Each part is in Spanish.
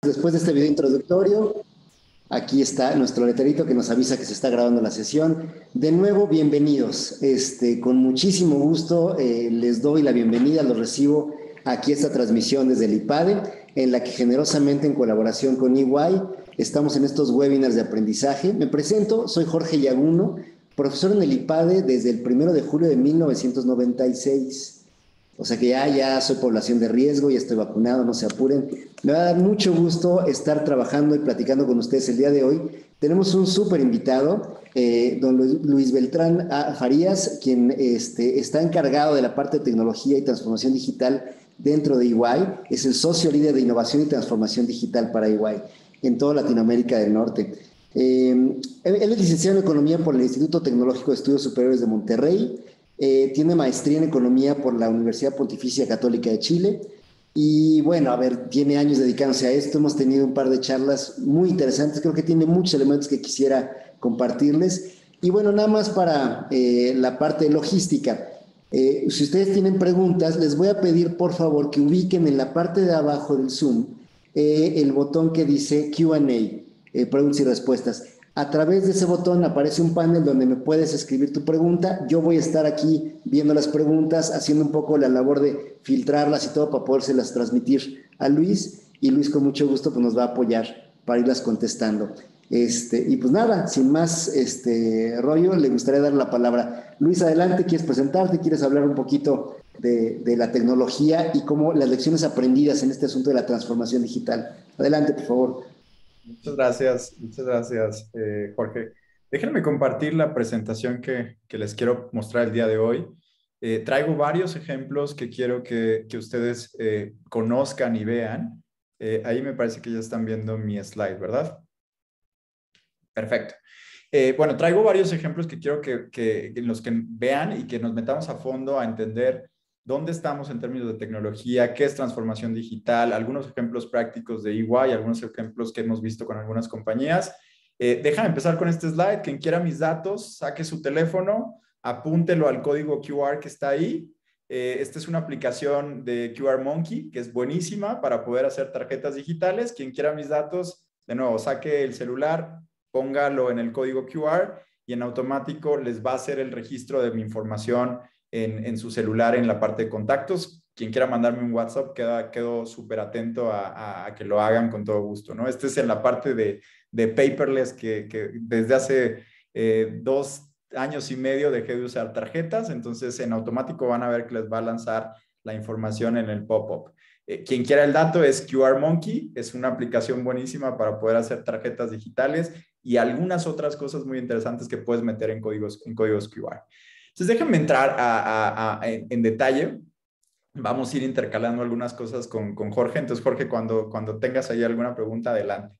Después de este video introductorio, aquí está nuestro letrerito que nos avisa que se está grabando la sesión. De nuevo, bienvenidos. Con muchísimo gusto les doy la bienvenida, los recibo aquí a esta transmisión desde el IPADE, en la que generosamente en colaboración con EY estamos en estos webinars de aprendizaje. Me presento, soy Jorge Yaguno, profesor en el IPADE desde el 1 de julio de 1996. O sea que ya soy población de riesgo, ya estoy vacunado, no se apuren. Me va a dar mucho gusto estar trabajando y platicando con ustedes el día de hoy. Tenemos un súper invitado, don Luis Beltrán Farías, quien está encargado de la parte de tecnología y transformación digital dentro de EY. Es el socio líder de innovación y transformación digital para EY en toda Latinoamérica del Norte. Él es licenciado en Economía por el Instituto Tecnológico de Estudios Superiores de Monterrey. Tiene maestría en Economía por la Universidad Pontificia Católica de Chile. Y bueno, a ver, tiene años dedicándose a esto. Hemos tenido un par de charlas muy interesantes. Creo que tiene muchos elementos que quisiera compartirles. Y bueno, nada más para la parte logística. Si ustedes tienen preguntas, les voy a pedir por favor que ubiquen en la parte de abajo del Zoom el botón que dice Q&A, preguntas y respuestas. A través de ese botón aparece un panel donde me puedes escribir tu pregunta. Yo voy a estar aquí viendo las preguntas, haciendo un poco la labor de filtrarlas y todo para podérselas transmitir a Luis. Y Luis con mucho gusto pues, nos va a apoyar para irlas contestando. Y pues nada, sin más rollo, le gustaría dar la palabra. Luis, adelante, ¿quieres presentarte? ¿Quieres hablar un poquito de la tecnología y cómo las lecciones aprendidas en este asunto de la transformación digital? Adelante, por favor. Muchas gracias, Jorge. Déjenme compartir la presentación que les quiero mostrar el día de hoy. Traigo varios ejemplos que quiero que ustedes conozcan y vean. Ahí me parece que ya están viendo mi slide, ¿verdad? Perfecto. Bueno, traigo varios ejemplos que quiero en los que vean y que nos metamos a fondo a entender dónde estamos en términos de tecnología, qué es transformación digital, algunos ejemplos prácticos de EY, algunos ejemplos que hemos visto con algunas compañías. Déjame empezar con este slide. Quien quiera mis datos, saque su teléfono, apúntelo al código QR que está ahí. Esta es una aplicación de QR Monkey que es buenísima para poder hacer tarjetas digitales. Quien quiera mis datos, de nuevo, saque el celular, póngalo en el código QR y en automático les va a hacer el registro de mi información en su celular en la parte de contactos. Quien quiera mandarme un WhatsApp, quedo súper atento a que lo hagan con todo gusto, ¿no? Este es en la parte de paperless que desde hace 2 años y medio dejé de usar tarjetas, entonces en automático van a ver que les va a lanzar la información en el pop-up. Quien quiera el dato es QR Monkey, es una aplicación buenísima para poder hacer tarjetas digitales y algunas otras cosas muy interesantes que puedes meter en códigos QR. Entonces, déjenme entrar en detalle. Vamos a ir intercalando algunas cosas con Jorge. Entonces, Jorge, cuando tengas ahí alguna pregunta, adelante.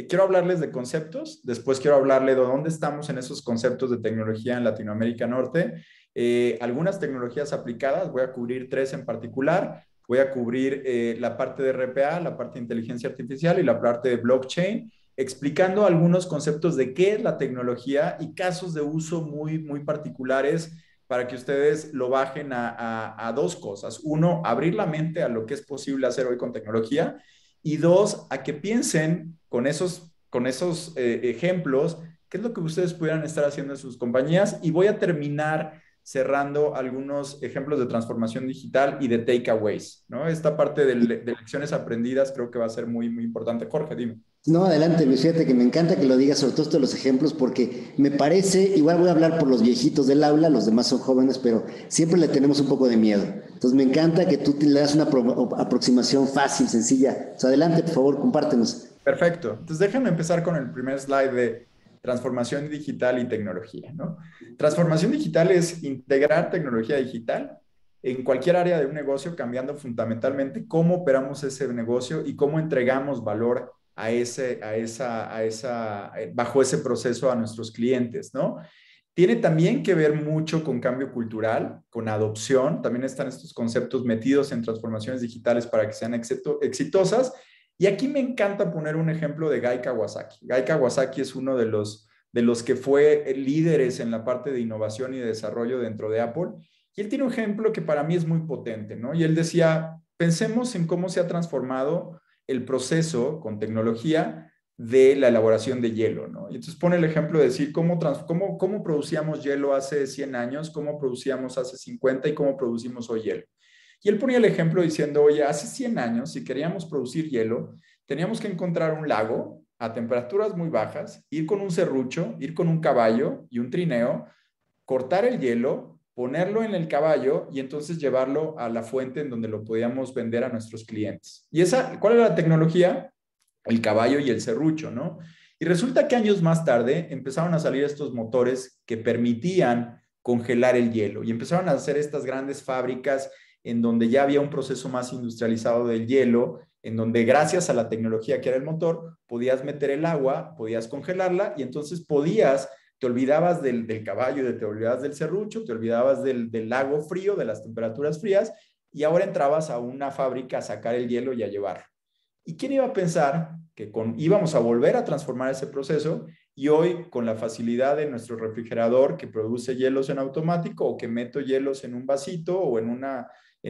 Quiero hablarles de conceptos. Después quiero hablarle de dónde estamos en esos conceptos de tecnología en Latinoamérica Norte. Algunas tecnologías aplicadas. Voy a cubrir 3 en particular. Voy a cubrir la parte de RPA, la parte de inteligencia artificial y la parte de blockchain, explicando algunos conceptos de qué es la tecnología y casos de uso muy particulares para que ustedes lo bajen a 2 cosas. 1, abrir la mente a lo que es posible hacer hoy con tecnología. Y 2, a que piensen con esos ejemplos, qué es lo que ustedes pudieran estar haciendo en sus compañías. Y voy a terminar cerrando algunos ejemplos de transformación digital y de takeaways, ¿no? Esta parte de lecciones aprendidas creo que va a ser muy importante. Jorge, dime. No, adelante, Luis, fíjate que me encanta que lo digas, sobre todo estos los ejemplos, porque me parece, igual voy a hablar por los viejitos del aula, los demás son jóvenes, pero siempre le tenemos un poco de miedo. Entonces me encanta que tú le das una aproximación fácil, sencilla. O sea, adelante, por favor, compártenos. Perfecto. Entonces déjenme empezar con el primer slide de transformación digital y tecnología, ¿no? Transformación digital es integrar tecnología digital en cualquier área de un negocio, cambiando fundamentalmente cómo operamos ese negocio y cómo entregamos valor bajo ese proceso a nuestros clientes, ¿no? Tiene también que ver mucho con cambio cultural, con adopción. También están estos conceptos metidos en transformaciones digitales para que sean exitosas. Y aquí me encanta poner un ejemplo de Guy Kawasaki. Guy Kawasaki es uno de los que fue líderes en la parte de innovación y de desarrollo dentro de Apple. Y él tiene un ejemplo que para mí es muy potente, ¿no? Y él decía, pensemos en cómo se ha transformado el proceso con tecnología de la elaboración de hielo, ¿no? Y entonces pone el ejemplo de decir cómo producíamos hielo hace 100 años, cómo producíamos hace 50 y cómo producimos hoy hielo. Y él ponía el ejemplo diciendo, oye, hace 100 años, si queríamos producir hielo, teníamos que encontrar un lago a temperaturas muy bajas, ir con un serrucho, ir con un caballo y un trineo, cortar el hielo, ponerlo en el caballo y entonces llevarlo a la fuente en donde lo podíamos vender a nuestros clientes. ¿Y cuál era la tecnología? El caballo y el serrucho, ¿no? Y resulta que años más tarde empezaron a salir estos motores que permitían congelar el hielo y empezaron a hacer estas grandes fábricas en donde ya había un proceso más industrializado del hielo, en donde gracias a la tecnología que era el motor, podías meter el agua, podías congelarla y entonces te olvidabas del caballo, te olvidabas del serrucho, te olvidabas del lago frío, de las temperaturas frías, y ahora entrabas a una fábrica a sacar el hielo y a llevarlo. ¿Y quién iba a pensar que íbamos a volver a transformar ese proceso y hoy con la facilidad de nuestro refrigerador que produce hielos en automático o que meto hielos en un vasito o en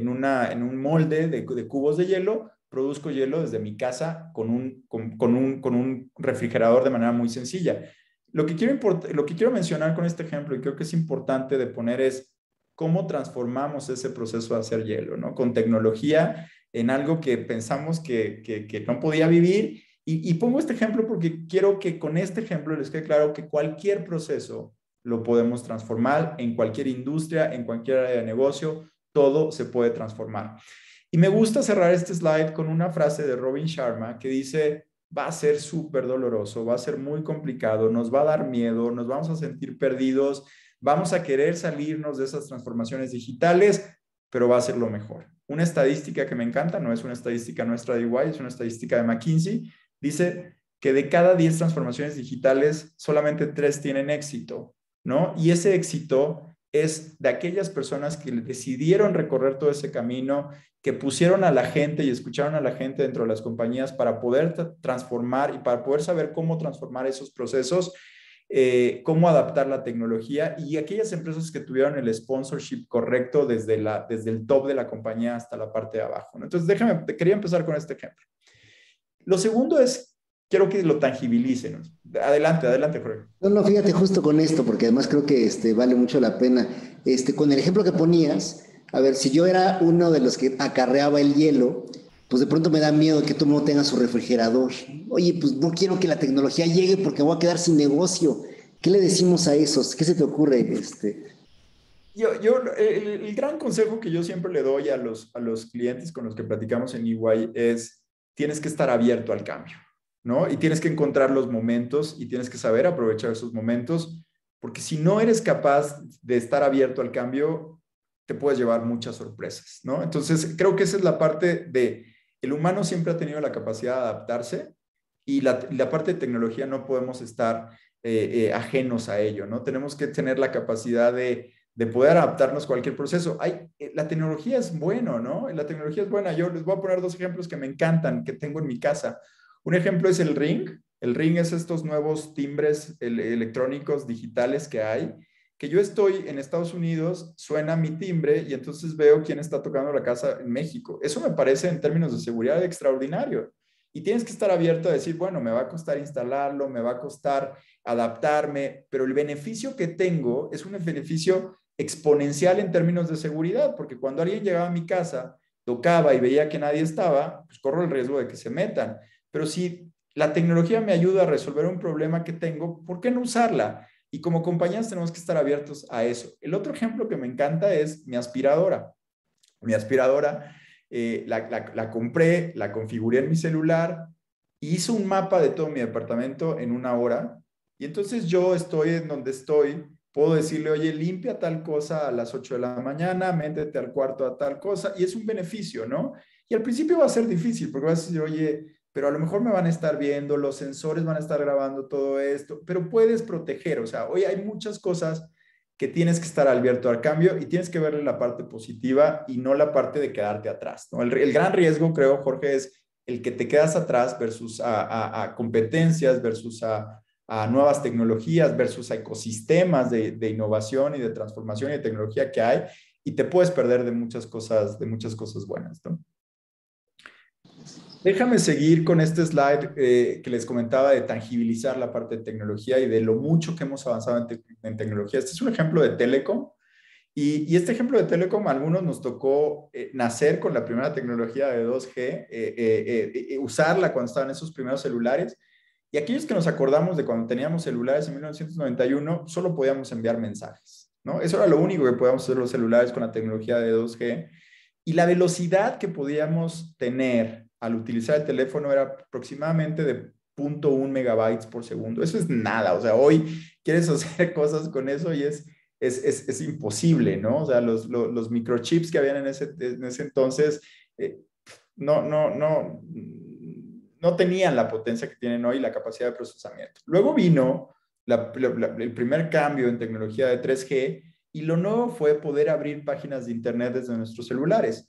un molde de cubos de hielo, produzco hielo desde mi casa con un refrigerador de manera muy sencilla? Lo que quiero mencionar con este ejemplo y creo que es importante de poner es cómo transformamos ese proceso de hacer hielo, ¿no? Con tecnología en algo que pensamos que no podía vivir. Y pongo este ejemplo porque quiero que con este ejemplo les quede claro que cualquier proceso lo podemos transformar en cualquier industria, en cualquier área de negocio, todo se puede transformar. Y me gusta cerrar este slide con una frase de Robin Sharma que dice, va a ser súper doloroso, va a ser muy complicado, nos va a dar miedo, nos vamos a sentir perdidos, vamos a querer salirnos de esas transformaciones digitales, pero va a ser lo mejor. Una estadística que me encanta, no es una estadística nuestra de EY, es una estadística de McKinsey, dice que de cada 10 transformaciones digitales, solamente 3 tienen éxito, ¿no? Y ese éxito es de aquellas personas que decidieron recorrer todo ese camino, que pusieron a la gente y escucharon a la gente dentro de las compañías para poder transformar y para poder saber cómo transformar esos procesos, cómo adaptar la tecnología y aquellas empresas que tuvieron el sponsorship correcto desde el top de la compañía hasta la parte de abajo, ¿no? Entonces, quería empezar con este ejemplo. Lo segundo es, quiero que lo tangibilicen. Adelante, adelante, Jorge. No, no, fíjate justo con esto, porque además creo que vale mucho la pena. Con el ejemplo que ponías, a ver, si yo era uno de los que acarreaba el hielo, pues de pronto me da miedo que todo el mundo tenga su refrigerador. Oye, pues no quiero que la tecnología llegue porque voy a quedar sin negocio. ¿Qué le decimos a esos? ¿Qué se te ocurre? El gran consejo que yo siempre le doy a los clientes con los que platicamos en EY es, tienes que estar abierto al cambio, ¿no? Y tienes que encontrar los momentos y tienes que saber aprovechar esos momentos, porque si no eres capaz de estar abierto al cambio, te puedes llevar muchas sorpresas, ¿no? Entonces, creo que esa es la parte el humano siempre ha tenido la capacidad de adaptarse y la parte de tecnología no podemos estar ajenos a ello, ¿no? Tenemos que tener la capacidad de poder adaptarnos a cualquier proceso. La tecnología es bueno, ¿no? La tecnología es buena. Yo les voy a poner 2 ejemplos que me encantan, que tengo en mi casa. Un ejemplo es el Ring. El Ring es estos nuevos timbres electrónicos digitales que hay, que yo estoy en Estados Unidos, suena mi timbre y entonces veo quién está tocando la casa en México. Eso me parece en términos de seguridad extraordinario. Y tienes que estar abierto a decir, bueno, me va a costar instalarlo, me va a costar adaptarme, pero el beneficio que tengo es un beneficio exponencial en términos de seguridad, porque cuando alguien llegaba a mi casa, tocaba y veía que nadie estaba, pues corro el riesgo de que se metan. Pero si la tecnología me ayuda a resolver un problema que tengo, ¿por qué no usarla? Y como compañías tenemos que estar abiertos a eso. El otro ejemplo que me encanta es mi aspiradora. Mi aspiradora la compré, la configuré en mi celular, hizo un mapa de todo mi departamento en 1 hora y entonces yo estoy en donde estoy, puedo decirle, oye, limpia tal cosa a las 8 de la mañana, métete al cuarto a tal cosa y es un beneficio, ¿no? Y al principio va a ser difícil porque vas a decir, oye, pero a lo mejor me van a estar viendo, los sensores van a estar grabando todo esto, pero puedes proteger, o sea, hoy hay muchas cosas que tienes que estar abierto al cambio y tienes que verle la parte positiva y no la parte de quedarte atrás, ¿no? El gran riesgo, creo, Jorge, es el que te quedas atrás versus a competencias, versus a nuevas tecnologías, versus a ecosistemas de innovación y de transformación y de tecnología que hay y te puedes perder de muchas cosas buenas, ¿no? Déjame seguir con este slide que les comentaba de tangibilizar la parte de tecnología y de lo mucho que hemos avanzado en tecnología. Este es un ejemplo de Telecom. Y este ejemplo de Telecom, a algunos nos tocó nacer con la primera tecnología de 2G, usarla cuando estaban esos primeros celulares. Y aquellos que nos acordamos de cuando teníamos celulares en 1991, solo podíamos enviar mensajes, ¿no? Eso era lo único que podíamos hacer los celulares con la tecnología de 2G. Y la velocidad que podíamos tener al utilizar el teléfono era aproximadamente de 0.1 megabytes por segundo. Eso es nada. O sea, hoy quieres hacer cosas con eso y es imposible, ¿no? O sea, los microchips que habían en ese entonces eh, no tenían la potencia que tienen hoy, la capacidad de procesamiento. Luego vino el primer cambio en tecnología de 3G y lo nuevo fue poder abrir páginas de Internet desde nuestros celulares.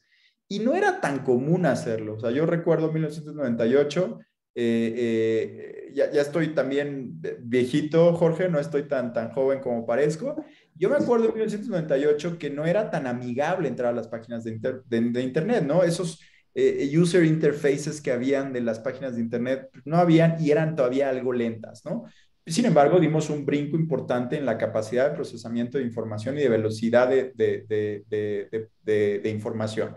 Y no era tan común hacerlo. O sea, yo recuerdo 1998, ya estoy también viejito, Jorge, no estoy tan joven como parezco. Yo me acuerdo en 1998 que no era tan amigable entrar a las páginas de Internet, ¿no? Esos user interfaces que habían de las páginas de Internet no habían y eran todavía algo lentas, ¿no? Sin embargo, dimos un brinco importante en la capacidad de procesamiento de información y de velocidad de información.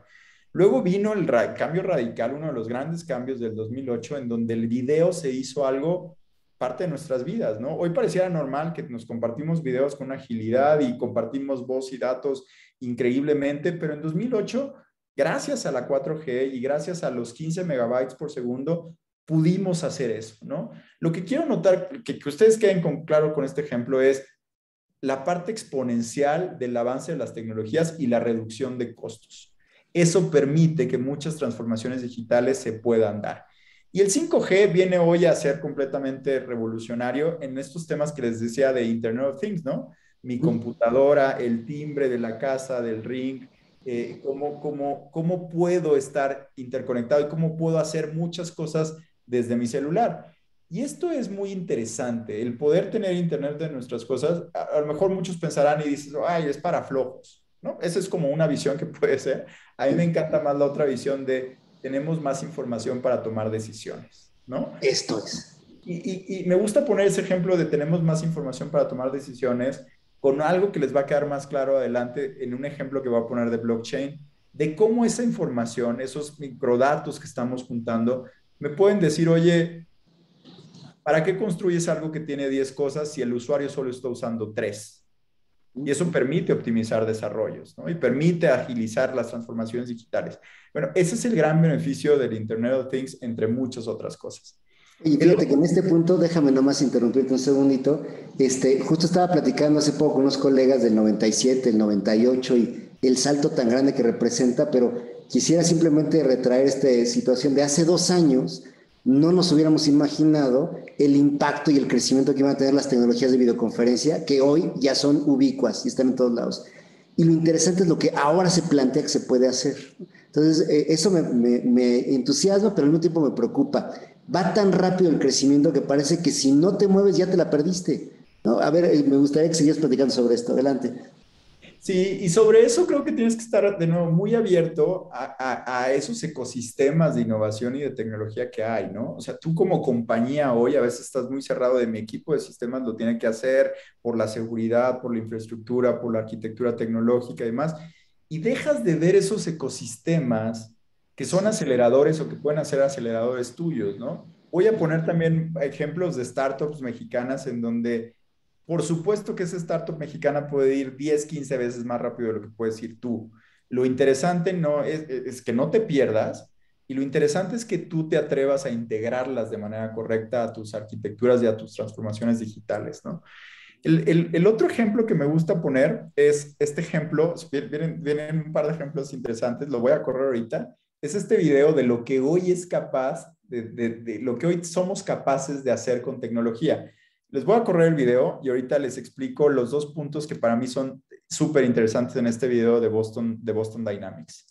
Luego vino el cambio radical, uno de los grandes cambios del 2008, en donde el video se hizo algo parte de nuestras vidas, ¿no? Hoy pareciera normal que nos compartimos videos con agilidad y compartimos voz y datos increíblemente, pero en 2008, gracias a la 4G y gracias a los 15 megabytes por segundo, pudimos hacer eso, ¿no? Lo que quiero notar, que ustedes queden claro con este ejemplo, es la parte exponencial del avance de las tecnologías y la reducción de costos. Eso permite que muchas transformaciones digitales se puedan dar. Y el 5G viene hoy a ser completamente revolucionario en estos temas que les decía de Internet of Things, ¿no? Mi computadora, el timbre de la casa, del ring, cómo puedo estar interconectado y cómo puedo hacer muchas cosas desde mi celular. Y esto es muy interesante, el poder tener Internet de nuestras cosas. A lo mejor muchos pensarán y dices, ay, es para flojos, ¿no? Esa es como una visión que puede ser. A mí me encanta más la otra visión de tenemos más información para tomar decisiones, ¿no? Esto es. Y me gusta poner ese ejemplo de tenemos más información para tomar decisiones con algo que les va a quedar más claro adelante en un ejemplo que voy a poner de blockchain, de cómo esa información, esos microdatos que estamos juntando, me pueden decir, oye, ¿para qué construyes algo que tiene 10 cosas si el usuario solo está usando 3? Y eso permite optimizar desarrollos, ¿no? Y permite agilizar las transformaciones digitales. Bueno, ese es el gran beneficio del Internet of Things, entre muchas otras cosas. Y fíjate que en este punto, déjame nomás interrumpirte un segundito, justo estaba platicando hace poco con unos colegas del 97, el 98 y el salto tan grande que representa, pero quisiera simplemente retraer esta situación de hace 2 años, no nos hubiéramos imaginado el impacto y el crecimiento que iban a tener las tecnologías de videoconferencia, que hoy ya son ubicuas y están en todos lados. Y lo interesante es lo que ahora se plantea que se puede hacer. Entonces, eso me entusiasma, pero al mismo tiempo me preocupa. Va tan rápido el crecimiento que parece que si no te mueves ya te la perdiste, ¿no? A ver, me gustaría que siguieras platicando sobre esto. Adelante. Sí, y sobre eso creo que tienes que estar de nuevo muy abierto a esos ecosistemas de innovación y de tecnología que hay, ¿no? O sea, tú como compañía hoy a veces estás muy cerrado de mi equipo de sistemas lo tiene que hacer por la seguridad, por la infraestructura, por la arquitectura tecnológica y demás, y dejas de ver esos ecosistemas que son aceleradores o que pueden ser aceleradores tuyos, ¿no? Voy a poner también ejemplos de startups mexicanas en donde por supuesto que esa startup mexicana puede ir 10, 15 veces más rápido de lo que puedes ir tú. Lo interesante no es que no te pierdas y lo interesante es que tú te atrevas a integrarlas de manera correcta a tus arquitecturas y a tus transformaciones digitales, ¿no? El otro ejemplo que me gusta poner es este ejemplo, vienen un par de ejemplos interesantes, lo voy a correr ahorita, es este video de lo que hoy es capaz, de lo que hoy somos capaces de hacer con tecnología. Les voy a correr el video y ahorita les explico los dos puntos que para mí son súper interesantes en este video de Boston Dynamics.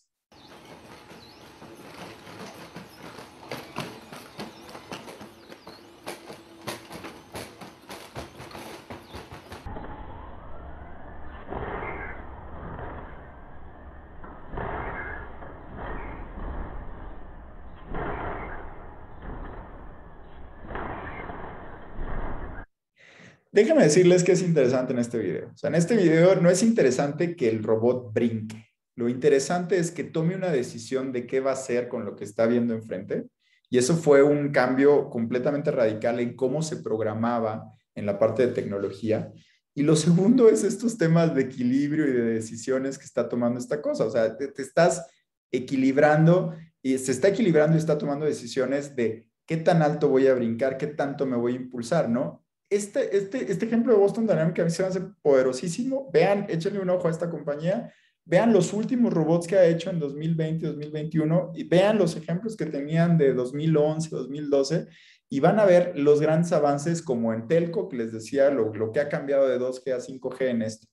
Déjame decirles que es interesante en este video. O sea, en este video no es interesante que el robot brinque. Lo interesante es que tome una decisión de qué va a hacer con lo que está viendo enfrente. Y eso fue un cambio completamente radical en cómo se programaba en la parte de tecnología. Y lo segundo es estos temas de equilibrio y de decisiones que está tomando esta cosa. O sea, te estás equilibrando y se está equilibrando y está tomando decisiones de qué tan alto voy a brincar, qué tanto me voy a impulsar, ¿no? Este ejemplo de Boston Dynamics a mí se me hace poderosísimo. Vean, échenle un ojo a esta compañía, vean los últimos robots que ha hecho en 2020, 2021 y vean los ejemplos que tenían de 2011, 2012 y van a ver los grandes avances como en telco, que les decía lo que ha cambiado de 2G a 5G en esto.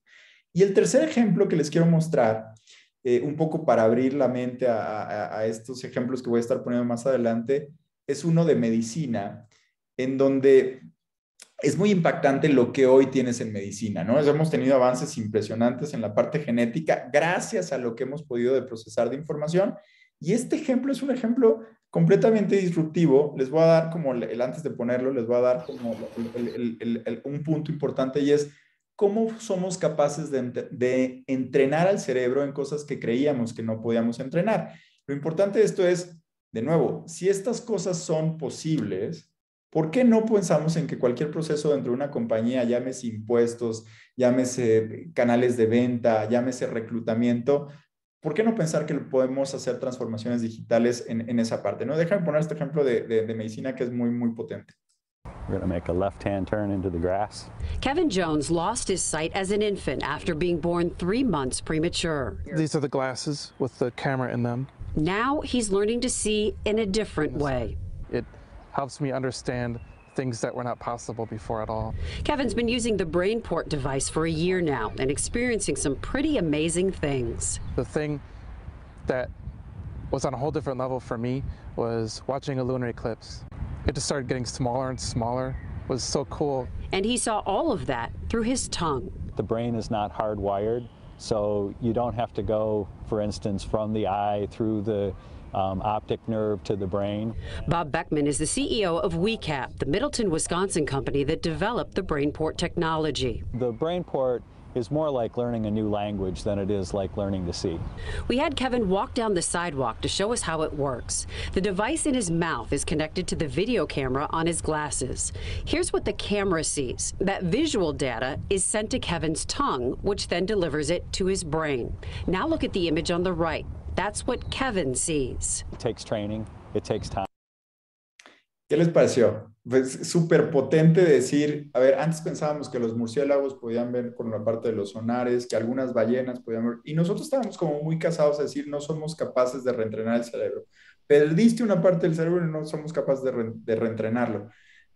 Y el tercer ejemplo que les quiero mostrar, un poco para abrir la mente a estos ejemplos que voy a estar poniendo más adelante, es uno de medicina, en donde es muy impactante lo que hoy tienes en medicina, ¿no? Hemos tenido avances impresionantes en la parte genética gracias a lo que hemos podido de procesar de información. Y este ejemplo es un ejemplo completamente disruptivo. Les voy a dar como, antes de ponerlo, les voy a dar como un punto importante y es cómo somos capaces de entrenar al cerebro en cosas que creíamos que no podíamos entrenar. Lo importante de esto es, de nuevo, si estas cosas son posibles, ¿por qué no pensamos en que cualquier proceso dentro de una compañía, llámese impuestos, llámese canales de venta, llámese reclutamiento, ¿por qué no pensar que podemos hacer transformaciones digitales en esa parte? ¿No? Déjame poner este ejemplo de medicina que es muy, muy potente. We're going to make a left-hand turn into the grass. Kevin Jones lost his sight as an infant after being born 3 months premature. These are the glasses with the camera in them. Now he's learning to see in a different way. It helps me understand things that were not possible before at all. Kevin's been using the BrainPort device for a year now and experiencing some pretty amazing things. The thing that was on a whole different level for me was watching a lunar eclipse. It just started getting smaller and smaller. It was so cool. And he saw all of that through his tongue. The brain is not hardwired, so you don't have to go, for instance, from the eye through the optic nerve to the brain. Bob Beckman is the CEO of WeCap, the Middleton, Wisconsin company that developed the BrainPort technology. The BrainPort is more like learning a new language than it is like learning to see. We had Kevin walk down the sidewalk to show us how it works. The device in his mouth is connected to the video camera on his glasses. Here's what the camera sees. That visual data is sent to Kevin's tongue, which then delivers it to his brain. Now look at the image on the right. That's what Kevin sees. It takes training, it takes time. ¿Qué les pareció? Pues súper potente decir, a ver, antes pensábamos que los murciélagos podían ver con la parte de los sonares, que algunas ballenas podían ver, y nosotros estábamos como muy casados a decir, no somos capaces de reentrenar el cerebro. Perdiste una parte del cerebro y no somos capaces de reentrenarlo.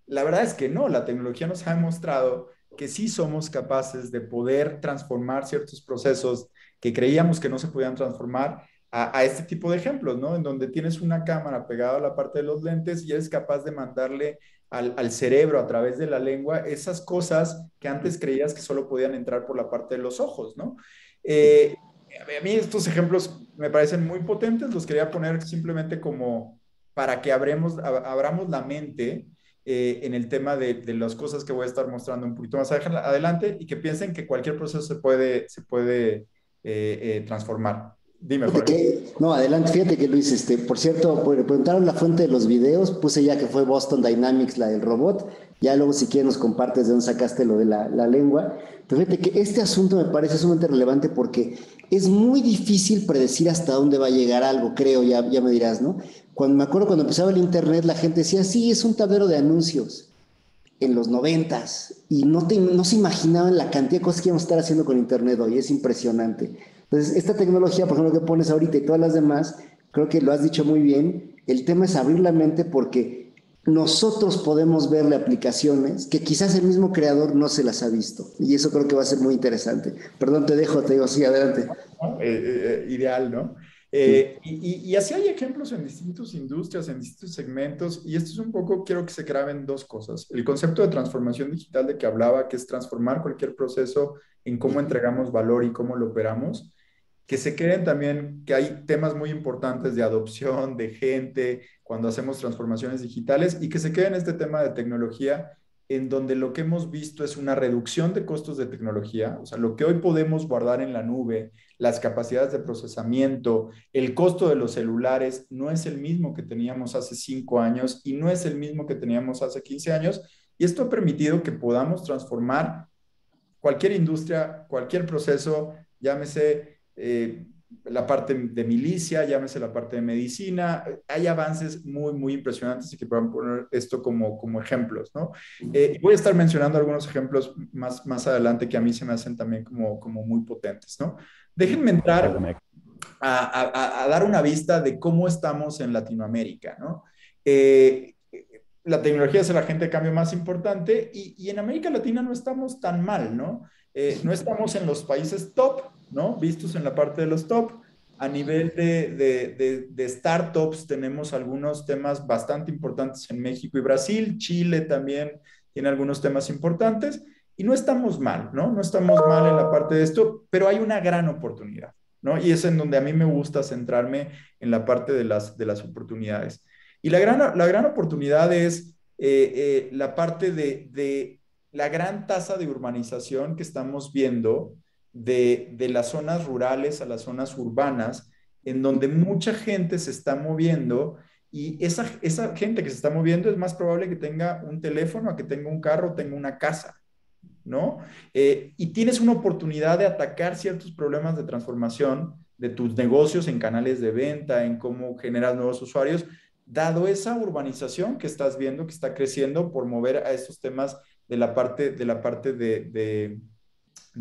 La verdad es que no, la tecnología nos ha demostrado que sí somos capaces de poder transformar ciertos procesos que creíamos que no se podían transformar a este tipo de ejemplos, ¿no? En donde tienes una cámara pegada a la parte de los lentes y eres capaz de mandarle al cerebro a través de la lengua esas cosas que antes creías que solo podían entrar por la parte de los ojos, ¿no? A mí estos ejemplos me parecen muy potentes, los quería poner simplemente como para que abramos la mente en el tema de las cosas que voy a estar mostrando un poquito más adelante y que piensen que cualquier proceso se puede transformar. Dime, Jorge. No, adelante, fíjate que Luis, por cierto, preguntaron la fuente de los videos, puse ya que fue Boston Dynamics, la del robot, ya luego si quieres nos compartes de dónde sacaste lo de la lengua, pero fíjate que este asunto me parece sumamente relevante porque es muy difícil predecir hasta dónde va a llegar algo, creo, ya me dirás, ¿no? Me acuerdo cuando empezaba el internet, la gente decía, sí, es un tablero de anuncios en los 90s y no se imaginaban la cantidad de cosas que íbamos a estar haciendo con internet hoy, es impresionante. Entonces, esta tecnología, por ejemplo, que pones ahorita y todas las demás, creo que lo has dicho muy bien, el tema es abrir la mente porque nosotros podemos verle aplicaciones que quizás el mismo creador no se las ha visto, y eso creo que va a ser muy interesante. Perdón, te digo, sí, adelante. Ideal, ¿no? Y así hay ejemplos en distintas industrias, en distintos segmentos, y esto es un poco, quiero que se graben dos cosas. El concepto de transformación digital de que hablaba, que es transformar cualquier proceso en cómo entregamos valor y cómo lo operamos, que se queden también que hay temas muy importantes de adopción, de gente, cuando hacemos transformaciones digitales, y que se queden este tema de tecnología, en donde lo que hemos visto es una reducción de costos de tecnología, o sea, lo que hoy podemos guardar en la nube, las capacidades de procesamiento, el costo de los celulares no es el mismo que teníamos hace 5 años y no es el mismo que teníamos hace 15 años, y esto ha permitido que podamos transformar cualquier industria, cualquier proceso, llámese la parte de milicia, llámese la parte de medicina, hay avances muy, muy impresionantes y que puedan poner esto como ejemplos, ¿no? Voy a estar mencionando algunos ejemplos más adelante que a mí se me hacen también como muy potentes, ¿no? Déjenme entrar a dar una vista de cómo estamos en Latinoamérica, ¿no? La tecnología es el agente de cambio más importante y en América Latina no estamos tan mal, ¿no? No estamos en los países top, ¿no? Vistos en la parte de los top. A nivel de startups tenemos algunos temas bastante importantes en México y Brasil. Chile también tiene algunos temas importantes y no estamos mal, ¿no? No estamos mal en la parte de esto, pero hay una gran oportunidad, ¿no? Y es en donde a mí me gusta centrarme en la parte de las oportunidades. Y la gran oportunidad es la parte de la gran tasa de urbanización que estamos viendo de las zonas rurales a las zonas urbanas, en donde mucha gente se está moviendo y esa gente que se está moviendo es más probable que tenga un teléfono a que tenga un carro o tenga una casa, ¿no? Y tienes una oportunidad de atacar ciertos problemas de transformación de tus negocios en canales de venta, en cómo generas nuevos usuarios, dado esa urbanización que estás viendo que está creciendo por mover a estos temas de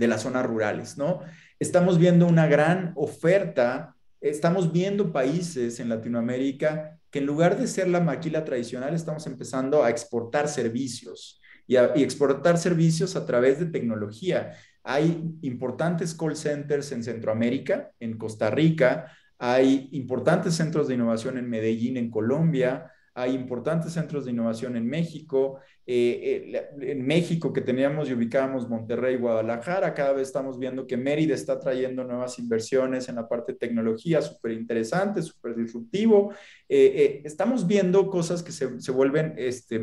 las zonas rurales, ¿no? Estamos viendo una gran oferta, estamos viendo países en Latinoamérica que en lugar de ser la maquila tradicional, estamos empezando a exportar servicios y exportar servicios a través de tecnología. Hay importantes call centers en Centroamérica, en Costa Rica, hay importantes centros de innovación en Medellín, en Colombia, hay importantes centros de innovación en México que teníamos y ubicábamos Monterrey, Guadalajara, cada vez estamos viendo que Mérida está trayendo nuevas inversiones en la parte de tecnología, súper interesante, súper disruptivo. Estamos viendo cosas que se vuelven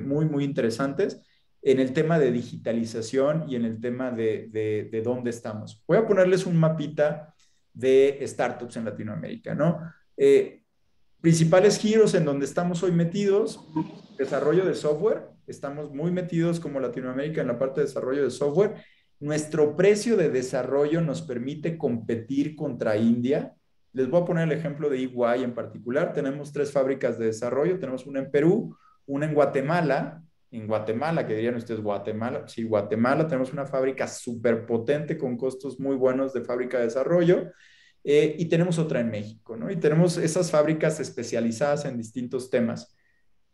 muy, muy interesantes en el tema de digitalización y en el tema de dónde estamos. Voy a ponerles un mapita de startups en Latinoamérica, ¿no? Principales giros en donde estamos hoy metidos, desarrollo de software, estamos muy metidos como Latinoamérica en la parte de desarrollo de software. Nuestro precio de desarrollo nos permite competir contra India. Les voy a poner el ejemplo de EY en particular. Tenemos 3 fábricas de desarrollo, tenemos una en Perú, una en Guatemala, que dirían ustedes Guatemala, sí, Guatemala, tenemos una fábrica súper potente con costos muy buenos de fábrica de desarrollo. Y tenemos otra en México, ¿no? Y tenemos esas fábricas especializadas en distintos temas.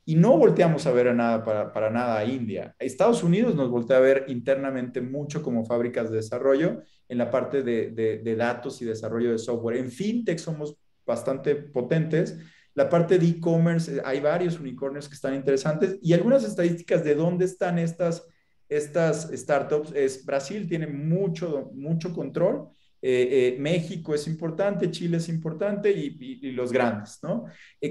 Y no volteamos a ver a nada para nada a India. Estados Unidos nos voltea a ver internamente mucho como fábricas de desarrollo en la parte de datos y desarrollo de software. En fintech somos bastante potentes. La parte de e-commerce, hay varios unicornios que están interesantes y algunas estadísticas de dónde están estas startups. Brasil tiene mucho control. México es importante, Chile es importante y los grandes, ¿no?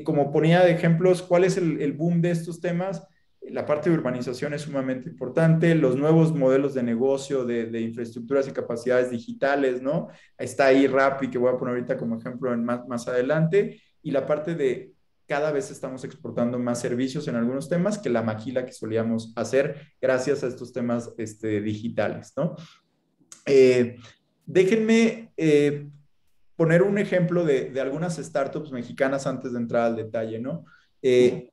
Como ponía de ejemplos, ¿cuál es el boom de estos temas? La parte de urbanización es sumamente importante, los nuevos modelos de negocio, de infraestructuras y capacidades digitales, ¿no? Está ahí Rappi, que voy a poner ahorita como ejemplo más adelante, y la parte de cada vez estamos exportando más servicios en algunos temas que la maquila que solíamos hacer gracias a estos temas digitales, ¿no? Déjenme poner un ejemplo de algunas startups mexicanas antes de entrar al detalle, ¿no?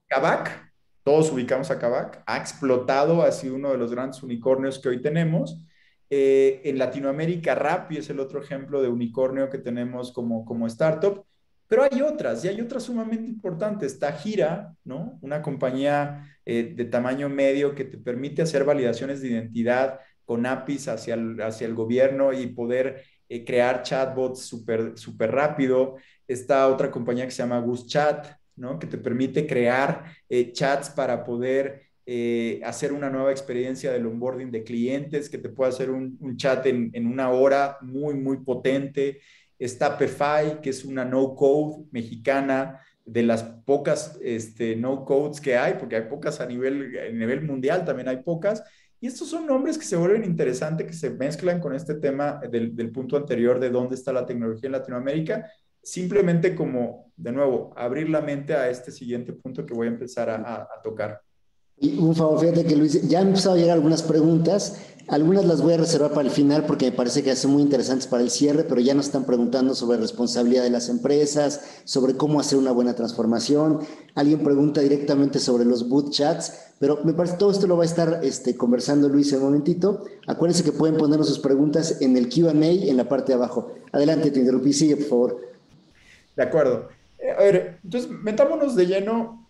Kavak, todos ubicamos a Kavak, ha explotado, ha sido uno de los grandes unicornios que hoy tenemos. En Latinoamérica, Rappi es el otro ejemplo de unicornio que tenemos como startup, pero hay otras, y hay otras sumamente importantes. Está Gira, ¿no? Una compañía de tamaño medio que te permite hacer validaciones de identidad con APIs hacia el gobierno y poder crear chatbots súper rápido. Está otra compañía que se llama GusChat, ¿no? Que te permite crear chats para poder hacer una nueva experiencia del onboarding de clientes, que te puede hacer un chat en una hora muy, muy potente. Está Pefy, que es una no-code mexicana, de las pocas no codes que hay, porque hay pocas a nivel mundial, también hay pocas. Y estos son nombres que se vuelven interesantes, que se mezclan con este tema del punto anterior de dónde está la tecnología en Latinoamérica, simplemente como, de nuevo, abrir la mente a este siguiente punto que voy a empezar a tocar. Y un favor, fíjate que Luis, ya han empezado a llegar algunas preguntas, algunas las voy a reservar para el final porque me parece que son muy interesantes para el cierre, pero ya nos están preguntando sobre responsabilidad de las empresas, sobre cómo hacer una buena transformación. Alguien pregunta directamente sobre los boot chats, pero me parece que todo esto lo va a estar conversando Luis en un momentito. Acuérdense que pueden ponernos sus preguntas en el Q&A en la parte de abajo. Adelante, te interrumpí, sigue, por favor. De acuerdo. A ver, entonces metámonos de lleno.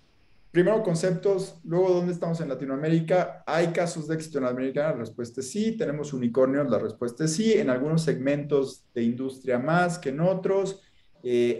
Primero conceptos, luego dónde estamos en Latinoamérica. ¿Hay casos de éxito en Latinoamérica? La respuesta es sí. ¿Tenemos unicornios? La respuesta es sí. En algunos segmentos de industria más que en otros.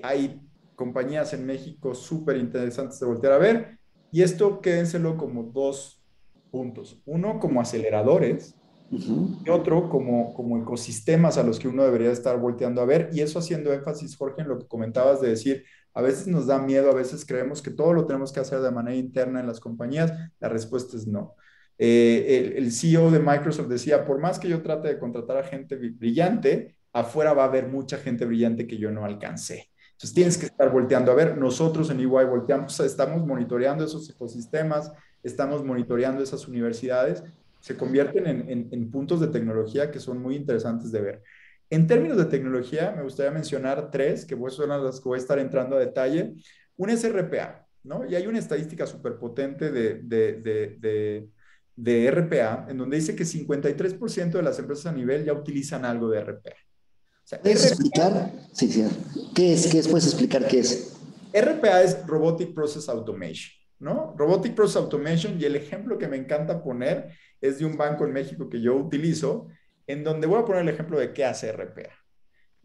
Hay compañías en México súper interesantes de voltear a ver. Y esto quédenselo como dos puntos. Uno, como aceleradores. Y otro, como ecosistemas a los que uno debería estar volteando a ver. Y eso haciendo énfasis, Jorge, en lo que comentabas de decir, a veces nos da miedo, a veces creemos que todo lo tenemos que hacer de manera interna en las compañías. La respuesta es no. El CEO de Microsoft decía, por más que yo trate de contratar a gente brillante, afuera va a haber mucha gente brillante que yo no alcancé. Entonces tienes que estar volteando a ver. Nosotros en EY volteamos, estamos monitoreando esos ecosistemas, estamos monitoreando esas universidades. Se convierten en puntos de tecnología que son muy interesantes de ver. En términos de tecnología, me gustaría mencionar tres, que son las que voy a estar entrando a detalle. Una es RPA, ¿no? Y hay una estadística súper potente de RPA, en donde dice que 53% de las empresas a nivel ya utilizan algo de RPA. O sea, ¿Puedes explicar? Sí, sí. ¿Qué es? ¿Puedes explicar qué es? RPA es Robotic Process Automation, ¿no? Robotic Process Automation, y el ejemplo que me encanta poner es de un banco en México que yo utilizo, en donde voy a poner el ejemplo de qué hace RPA.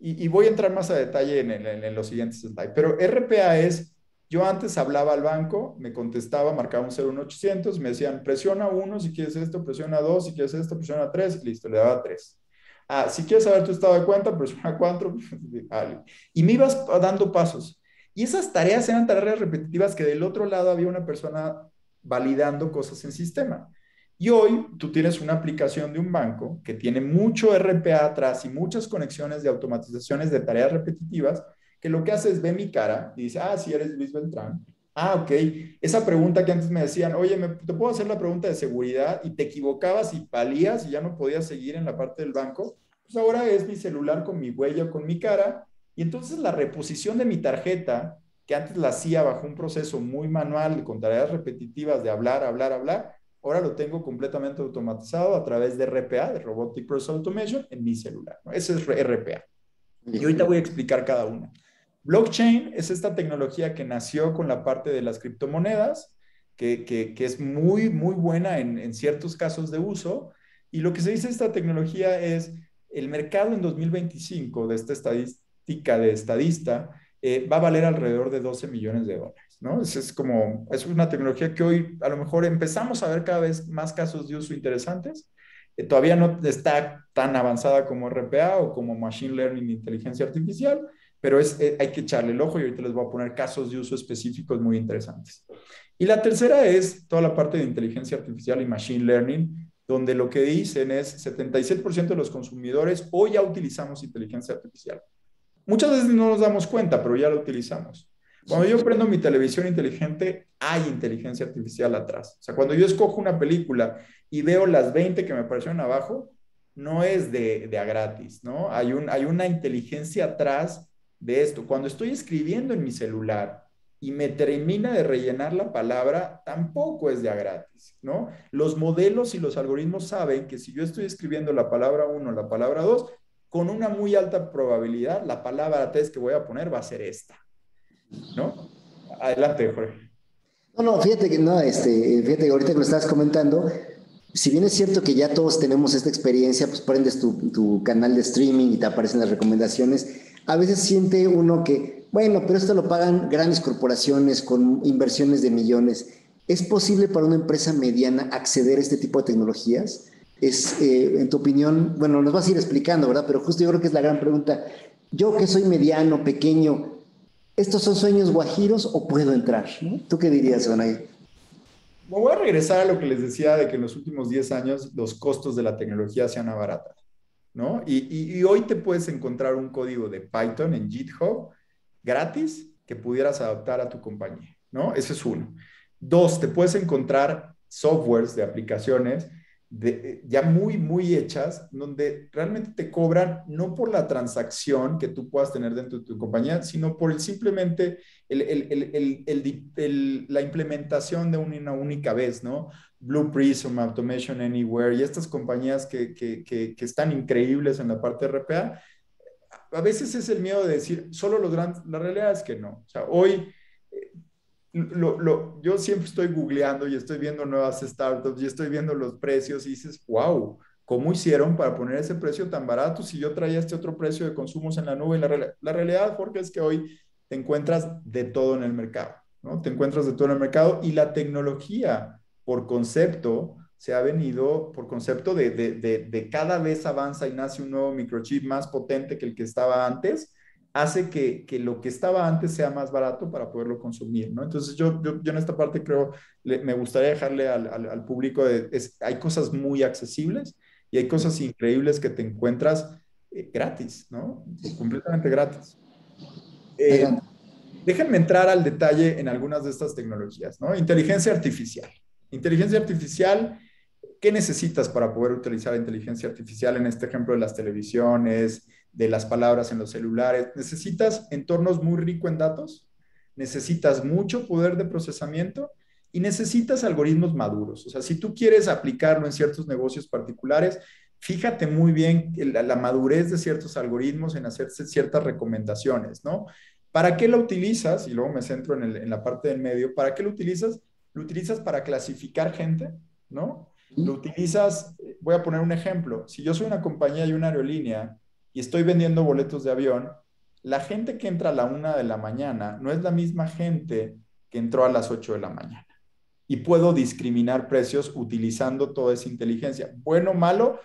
Y voy a entrar más a detalle en los siguientes slides. Pero RPA es, yo antes hablaba al banco, me contestaba, marcaba un 01800, me decían, presiona 1 si quieres esto, presiona 2 si quieres esto, presiona 3, y listo, le daba 3. Ah, si quieres saber tu estado de cuenta, presiona 4, y me ibas dando pasos. Y esas tareas eran tareas repetitivas que del otro lado había una persona validando cosas en sistema. Y hoy tú tienes una aplicación de un banco que tiene mucho RPA atrás y muchas conexiones de automatizaciones de tareas repetitivas, que lo que hace es ve mi cara y dice, ah, sí, eres Luis Beltrán. Ah, ok. Esa pregunta que antes me decían, oye, ¿te puedo hacer la pregunta de seguridad? Y te equivocabas y palías y ya no podías seguir en la parte del banco. Pues ahora es mi celular con mi huella, con mi cara. Y entonces la reposición de mi tarjeta, que antes la hacía bajo un proceso muy manual, con tareas repetitivas de hablar, ahora lo tengo completamente automatizado a través de RPA, de Robotic Process Automation, en mi celular, ¿no? Ese es RPA. Y ahorita voy a explicar cada una. Blockchain es esta tecnología que nació con la parte de las criptomonedas, que es muy, muy buena en ciertos casos de uso. Y lo que se dice de esta tecnología es, el mercado en 2025 de esta estadística de estadista va a valer alrededor de $12 millones, ¿no? Es una tecnología que hoy a lo mejor empezamos a ver cada vez más casos de uso interesantes. Todavía no está tan avanzada como RPA o como Machine Learning e inteligencia artificial, pero hay que echarle el ojo y ahorita les voy a poner casos de uso específicos muy interesantes. Y la tercera es toda la parte de inteligencia artificial y Machine Learning, donde lo que dicen es 77% de los consumidores hoy ya utilizamos inteligencia artificial. Muchas veces no nos damos cuenta, pero ya lo utilizamos. Cuando yo prendo mi televisión inteligente, hay inteligencia artificial atrás. O sea, cuando yo escojo una película y veo las 20 que me aparecieron abajo, no es de a gratis, ¿no? Hay una inteligencia atrás de esto. Cuando estoy escribiendo en mi celular y me termina de rellenar la palabra, tampoco es de a gratis, ¿no? Los modelos y los algoritmos saben que si yo estoy escribiendo la palabra 1, la palabra 2, con una muy alta probabilidad, la palabra test que voy a poner va a ser esta, ¿no? Adelante, Jorge. No, fíjate que fíjate que ahorita que lo estabas comentando, si bien es cierto que ya todos tenemos esta experiencia, pues prendes tu canal de streaming y te aparecen las recomendaciones, a veces siente uno que, bueno, pero esto lo pagan grandes corporaciones con inversiones de millones. ¿Es posible para una empresa mediana acceder a este tipo de tecnologías? En tu opinión, bueno, nos vas a ir explicando, ¿verdad? Pero justo yo creo que es la gran pregunta. Yo que soy mediano, pequeño, ¿Estos son sueños guajiros o puedo entrar? ¿No? ¿Tú qué dirías, Onay? Me voy a regresar a lo que les decía de que en los últimos 10 años los costos de la tecnología se han abaratado, ¿no? Y hoy te puedes encontrar un código de Python en GitHub gratis que pudieras adaptar a tu compañía, ¿no? Ese es uno. Dos, te puedes encontrar softwares de aplicaciones ya muy, muy hechas, donde realmente te cobran no por la transacción que tú puedas tener dentro de tu compañía, sino por simplemente la implementación de una única vez, ¿no? Blue Prism, Automation Anywhere y estas compañías que están increíbles en la parte de RPA, a veces es el miedo de decir, solo los grandes, la realidad es que no. O sea, hoy yo siempre estoy googleando y estoy viendo nuevas startups y estoy viendo los precios y dices, wow, ¿cómo hicieron para poner ese precio tan barato si yo traía este otro precio de consumos en la nube? La realidad, Jorge, es que hoy te encuentras de todo en el mercado, ¿no? Te encuentras de todo en el mercado y la tecnología, por concepto, se ha venido, por concepto de cada vez avanza y nace un nuevo microchip más potente que el que estaba antes, hace que lo que estaba antes sea más barato para poderlo consumir, ¿no? Entonces yo en esta parte creo, me gustaría dejarle al público, hay cosas muy accesibles y hay cosas increíbles que te encuentras gratis, ¿no? Completamente gratis. Eh, Adelante. Déjenme entrar al detalle en algunas de estas tecnologías, ¿no? Inteligencia artificial. Inteligencia artificial, ¿qué necesitas para poder utilizar inteligencia artificial en este ejemplo de las televisiones, de las palabras en los celulares? Necesitas entornos muy ricos en datos, necesitas mucho poder de procesamiento y necesitas algoritmos maduros. O sea, si tú quieres aplicarlo en ciertos negocios particulares, fíjate muy bien la madurez de ciertos algoritmos en hacerse ciertas recomendaciones, ¿no? ¿Para qué lo utilizas? Y luego me centro en la parte del medio. ¿Para qué lo utilizas? Lo utilizas para clasificar gente, ¿no? Lo utilizas, voy a poner un ejemplo. Si yo soy una compañía y una aerolínea y estoy vendiendo boletos de avión, la gente que entra a la 1 de la mañana no es la misma gente que entró a las 8 de la mañana. Y puedo discriminar precios utilizando toda esa inteligencia. Bueno o malo,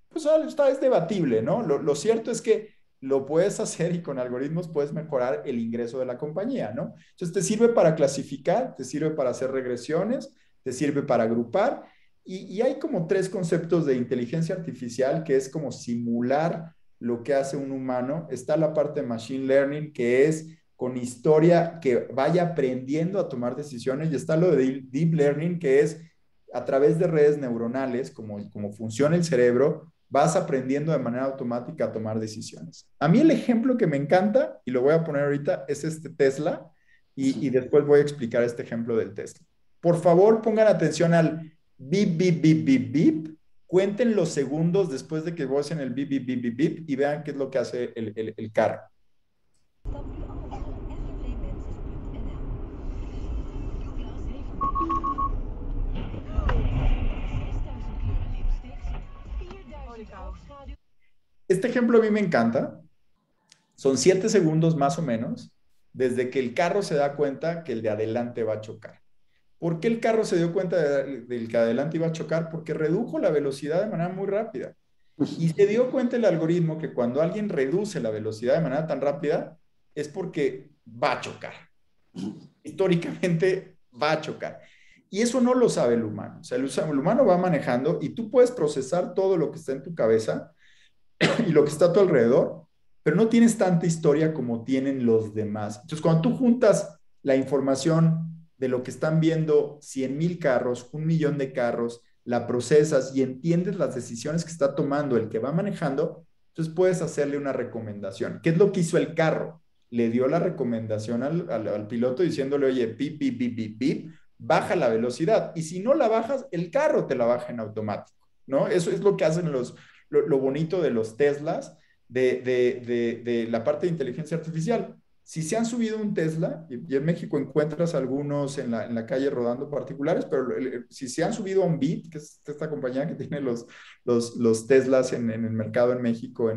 pues es debatible, ¿no? Lo cierto es que lo puedes hacer y con algoritmos puedes mejorar el ingreso de la compañía, ¿no? Entonces te sirve para clasificar, te sirve para hacer regresiones, te sirve para agrupar y hay como tres conceptos de inteligencia artificial que es como simular lo que hace un humano. Está la parte de machine learning que es con historia que vaya aprendiendo a tomar decisiones y está lo de deep learning que es a través de redes neuronales, como funciona el cerebro, vas aprendiendo de manera automática a tomar decisiones. A mí el ejemplo que me encanta, y lo voy a poner ahorita, es este Tesla, y después voy a explicar este ejemplo del Tesla. Por favor, pongan atención al bip, bip, bip, bip, bip. Cuenten los segundos después de que vocen el bip, bip, bip, bip, bip, y vean qué es lo que hace el carro. Este ejemplo a mí me encanta. Son 7 segundos más o menos desde que el carro se da cuenta que el de adelante va a chocar. ¿Por qué el carro se dio cuenta del que adelante iba a chocar? Porque redujo la velocidad de manera muy rápida. Y se dio cuenta el algoritmo que cuando alguien reduce la velocidad de manera tan rápida es porque va a chocar. Históricamente va a chocar. Y eso no lo sabe el humano. O sea, el humano va manejando y tú puedes procesar todo lo que está en tu cabeza y lo que está a tu alrededor, pero no tienes tanta historia como tienen los demás. Entonces, cuando tú juntas la información de lo que están viendo 100,000 carros, 1,000,000 de carros, la procesas y entiendes las decisiones que está tomando el que va manejando, entonces puedes hacerle una recomendación. ¿Qué es lo que hizo el carro? Le dio la recomendación al piloto diciéndole, oye, pip, pip, pip, pip, pip, baja la velocidad. Y si no la bajas, el carro te la baja en automático, ¿no? Eso es lo que hacen lo bonito de los Teslas, de la parte de inteligencia artificial. Si se han subido un Tesla, y en México encuentras algunos en la calle rodando particulares, pero si se han subido a un Bit, que es esta compañía que tiene los Teslas en el mercado en México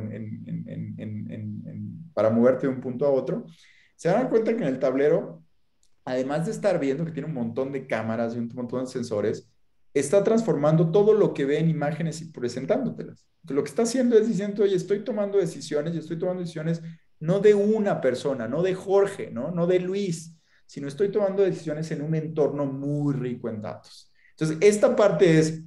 para moverte de un punto a otro, se dan cuenta que en el tablero, además de estar viendo que tiene un montón de cámaras y un montón de sensores, está transformando todo lo que ve en imágenes y presentándotelas. Entonces, lo que está haciendo es diciendo, oye, estoy tomando decisiones y estoy tomando decisiones no de una persona, no de Jorge, no de Luis, sino estoy tomando decisiones en un entorno muy rico en datos. Entonces, esta parte es,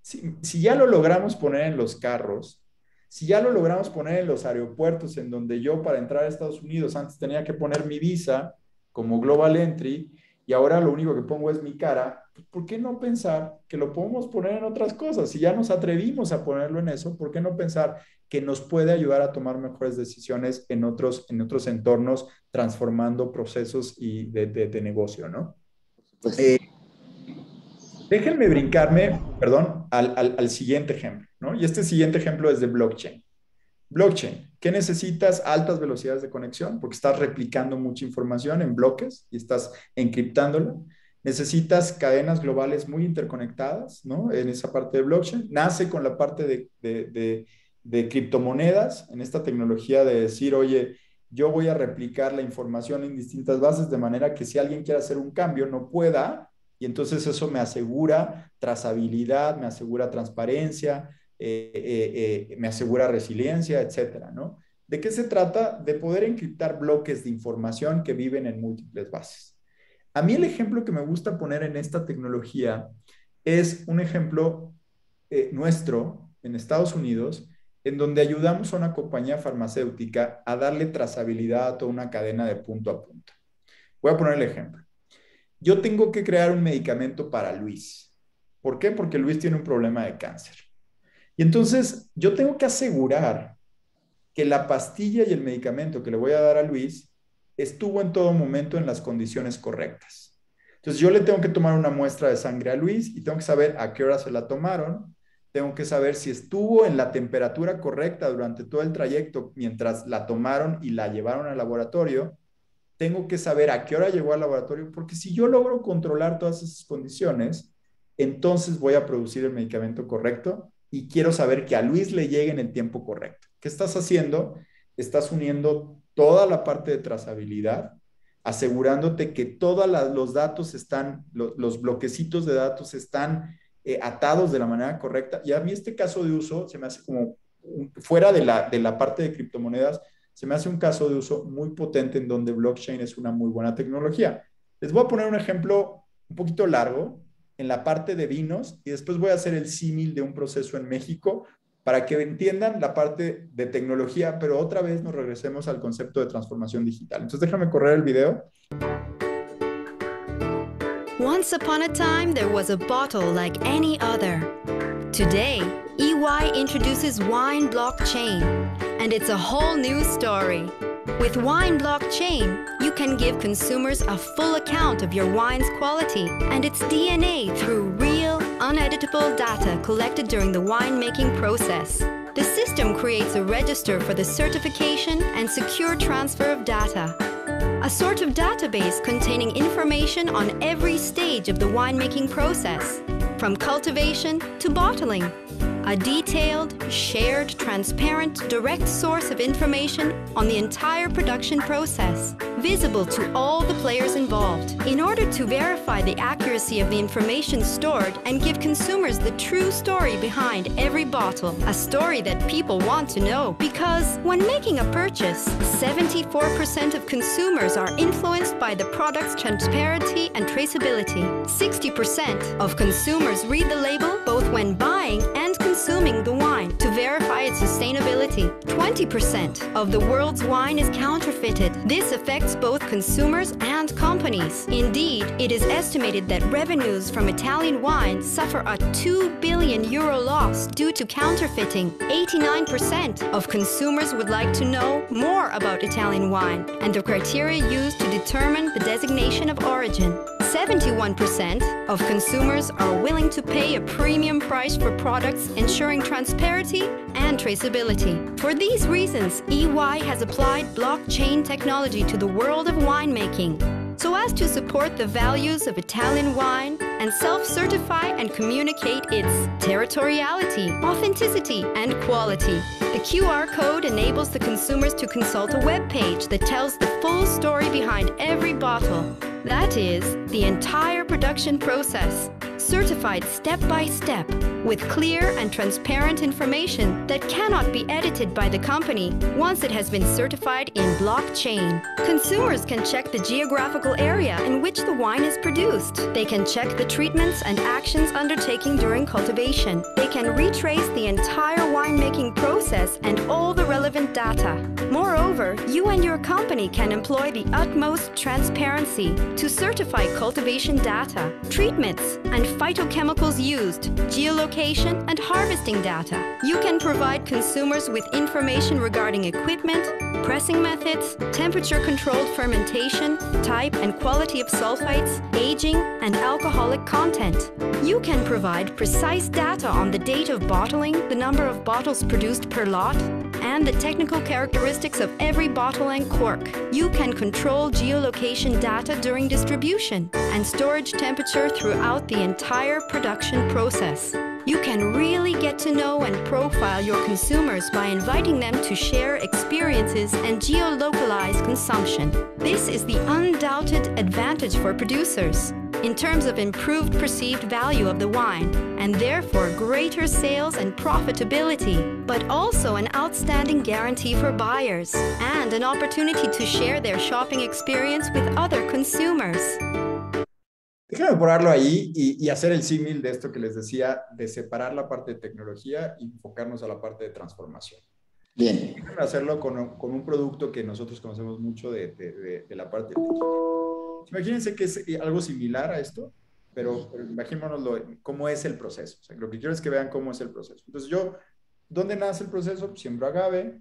si ya lo logramos poner en los carros, si ya lo logramos poner en los aeropuertos, en donde yo para entrar a Estados Unidos antes tenía que poner mi visa como Global Entry, y ahora lo único que pongo es mi cara, ¿por qué no pensar que lo podemos poner en otras cosas? Si ya nos atrevimos a ponerlo en eso, ¿por qué no pensar que nos puede ayudar a tomar mejores decisiones en otros entornos, transformando procesos y de negocio, ¿no? Pues, Déjenme brincarme, perdón, al siguiente ejemplo, ¿no? Y este siguiente ejemplo es de blockchain. Blockchain, ¿qué necesitas? Altas velocidades de conexión, porque estás replicando mucha información en bloques y estás encriptándola. Necesitas cadenas globales muy interconectadas, ¿no? En esa parte de blockchain. Nace con la parte de criptomonedas, en esta tecnología de decir, oye, yo voy a replicar la información en distintas bases de manera que si alguien quiere hacer un cambio no pueda, y entonces eso me asegura trazabilidad, me asegura transparencia, me asegura resiliencia, etcétera, ¿no? ¿De qué se trata? De poder encriptar bloques de información que viven en múltiples bases. A mí el ejemplo que me gusta poner en esta tecnología es un ejemplo nuestro en Estados Unidos, en donde ayudamos a una compañía farmacéutica a darle trazabilidad a toda una cadena de punto a punto. Voy a poner el ejemplo. Yo tengo que crear un medicamento para Luis. ¿Por qué? Porque Luis tiene un problema de cáncer. Y entonces yo tengo que asegurar que la pastilla y el medicamento que le voy a dar a Luis estuvo en todo momento en las condiciones correctas. Entonces yo le tengo que tomar una muestra de sangre a Luis y tengo que saber a qué hora se la tomaron, tengo que saber si estuvo en la temperatura correcta durante todo el trayecto mientras la tomaron y la llevaron al laboratorio, tengo que saber a qué hora llegó al laboratorio, porque si yo logro controlar todas esas condiciones, entonces voy a producir el medicamento correcto y quiero saber que a Luis le llegue en el tiempo correcto. ¿Qué estás haciendo? Estás uniendo toda la parte de trazabilidad, asegurándote que todos los datos están, los bloquecitos de datos están atados de la manera correcta. Y a mí este caso de uso se me hace como, fuera de la parte de criptomonedas, se me hace un caso de uso muy potente en donde blockchain es una muy buena tecnología. Les voy a poner un ejemplo un poquito largo en la parte de vinos y después voy a hacer el símil de un proceso en México para que entiendan la parte de tecnología, pero otra vez nos regresemos al concepto de transformación digital. Entonces déjame correr el video. Once upon a time, there was a bottle like any other. Today, EY introduces Wine Blockchain, and it's a whole new story. With Wine Blockchain, you can give consumers a full account of your wine's quality and its DNA through real, uneditable data collected during the winemaking process. The system creates a register for the certification and secure transfer of data. A sort of database containing information on every stage of the winemaking process, from cultivation to bottling. A detailed, shared, transparent, direct source of information on the entire production process, visible to all the players involved, in order to verify the accuracy of the information stored and give consumers the true story behind every bottle, a story that people want to know. Because when making a purchase, 74% of consumers are influenced by the product's transparency and traceability. 60% of consumers read the label both when buying and consuming the wine to verify its sustainability. 20% of the world's wine is counterfeited. This affects both consumers and companies. Indeed, it is estimated that revenues from Italian wine suffer a €2 billion loss due to counterfeiting. 89% of consumers would like to know more about Italian wine and the criteria used to determine the designation of origin. 71% of consumers are willing to pay a premium price for products ensuring transparency and traceability. For these reasons, EY has applied blockchain technology to the world of winemaking, so as to support the values of Italian wine and self-certify and communicate its territoriality, authenticity, and quality. The QR code enables the consumers to consult a web page that tells the full story behind every bottle. That is, the entire production process. certified step by step with clear and transparent information that cannot be edited by the company once it has been certified in blockchain. Consumers can check the geographical area in which the wine is produced. They can check the treatments and actions undertaken during cultivation. They can retrace the entire winemaking process and all the relevant data. Moreover, you and your company can employ the utmost transparency to certify cultivation data, treatments, and phytochemicals used, geolocation, and harvesting data. You can provide consumers with information regarding equipment, pressing methods, temperature-controlled fermentation, type and quality of sulfites, aging, and alcoholic content. You can provide precise data on the date of bottling, the number of bottles produced per lot, and the technical characteristics of every bottle and cork. You can control geolocation data during distribution and storage temperature throughout the entire production process. You can really get to know and profile your consumers by inviting them to share experiences and geolocalize consumption. This is the undoubted advantage for producers in terms of improved perceived value of the wine and therefore greater sales and profitability, but also an outstanding guarantee for buyers and an opportunity to share their shopping experience with other consumers. Déjame ponerlo ahí y hacer el símil de esto que les decía, de separar la parte de tecnología y enfocarnos a la parte de transformación. Bien. Déjame hacerlo con un producto que nosotros conocemos mucho de la parte de tecnología. Imagínense que es algo similar a esto, pero imaginémonoslo, cómo es el proceso. O sea, lo que quiero es que vean cómo es el proceso. Entonces ¿dónde nace el proceso? Siembro agave,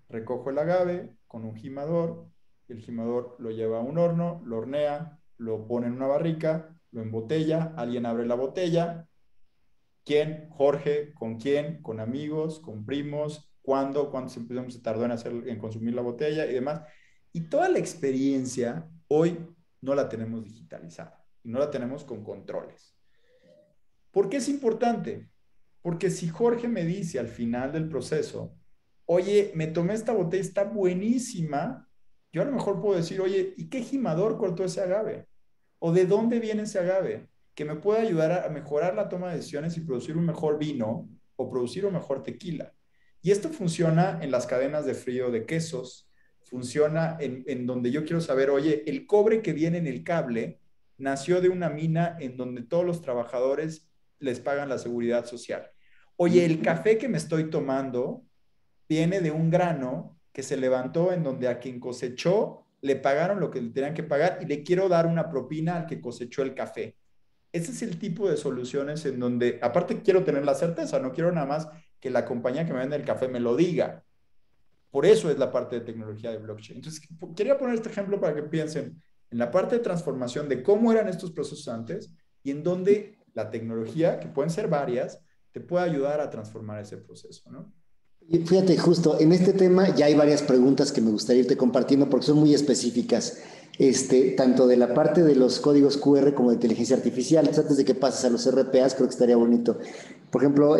recojo el agave con un gimador, el gimador lo lleva a un horno, lo hornea, lo pone en una barrica, lo embotella, alguien abre la botella. ¿Quién? Jorge. ¿Con quién? Con amigos, con primos. ¿Cuándo? ¿Cuánto se tardó en consumir la botella y demás? Y toda la experiencia hoy no la tenemos digitalizada y no la tenemos con controles. ¿Por qué es importante? Porque si Jorge me dice al final del proceso, oye, me tomé esta botella, está buenísima, yo a lo mejor puedo decir, oye, ¿y qué gimador cortó ese agave? ¿O de dónde viene ese agave? Que me puede ayudar a mejorar la toma de decisiones y producir un mejor vino o producir un mejor tequila. Y esto funciona en las cadenas de frío de quesos, funciona en donde yo quiero saber, oye, el cobre que viene en el cable nació de una mina en donde todos los trabajadores les pagan la seguridad social. Oye, el café que me estoy tomando viene de un grano que se levantó en donde a quien cosechó le pagaron lo que le tenían que pagar y le quiero dar una propina al que cosechó el café. Ese es el tipo de soluciones en donde, aparte quiero tener la certeza, no quiero nada más que la compañía que me vende el café me lo diga. Por eso es la parte de tecnología de blockchain. Entonces, quería poner este ejemplo para que piensen en la parte de transformación de cómo eran estos procesos antes y en donde la tecnología, que pueden ser varias, te puede ayudar a transformar ese proceso, ¿no? Y fíjate, justo en este tema ya hay varias preguntas que me gustaría irte compartiendo porque son muy específicas, tanto de la parte de los códigos QR como de inteligencia artificial. Entonces, antes de que pases a los RPAs, creo que estaría bonito. Por ejemplo,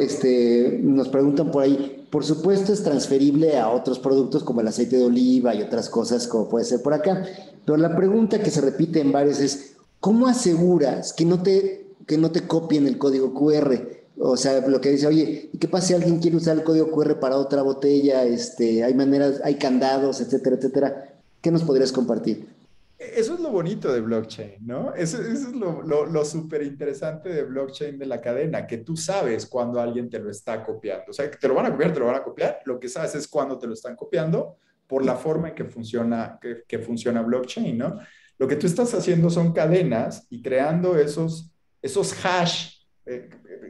nos preguntan por ahí, por supuesto es transferible a otros productos como el aceite de oliva y otras cosas como puede ser por acá, pero la pregunta que se repite en varios es, ¿cómo aseguras que no te copien el código QR? O sea, lo que dice, oye, ¿y qué pasa si alguien quiere usar el código QR para otra botella? Hay maneras, hay candados, etcétera, etcétera. ¿Qué nos podrías compartir? Eso es lo bonito de blockchain, ¿no? Eso es lo súper interesante de blockchain de la cadena, que tú sabes cuando alguien te lo está copiando. O sea, que te lo van a copiar, te lo van a copiar. Lo que sabes es cuándo te lo están copiando por la forma en que funciona blockchain, ¿no? Lo que tú estás haciendo son cadenas y creando esos hash.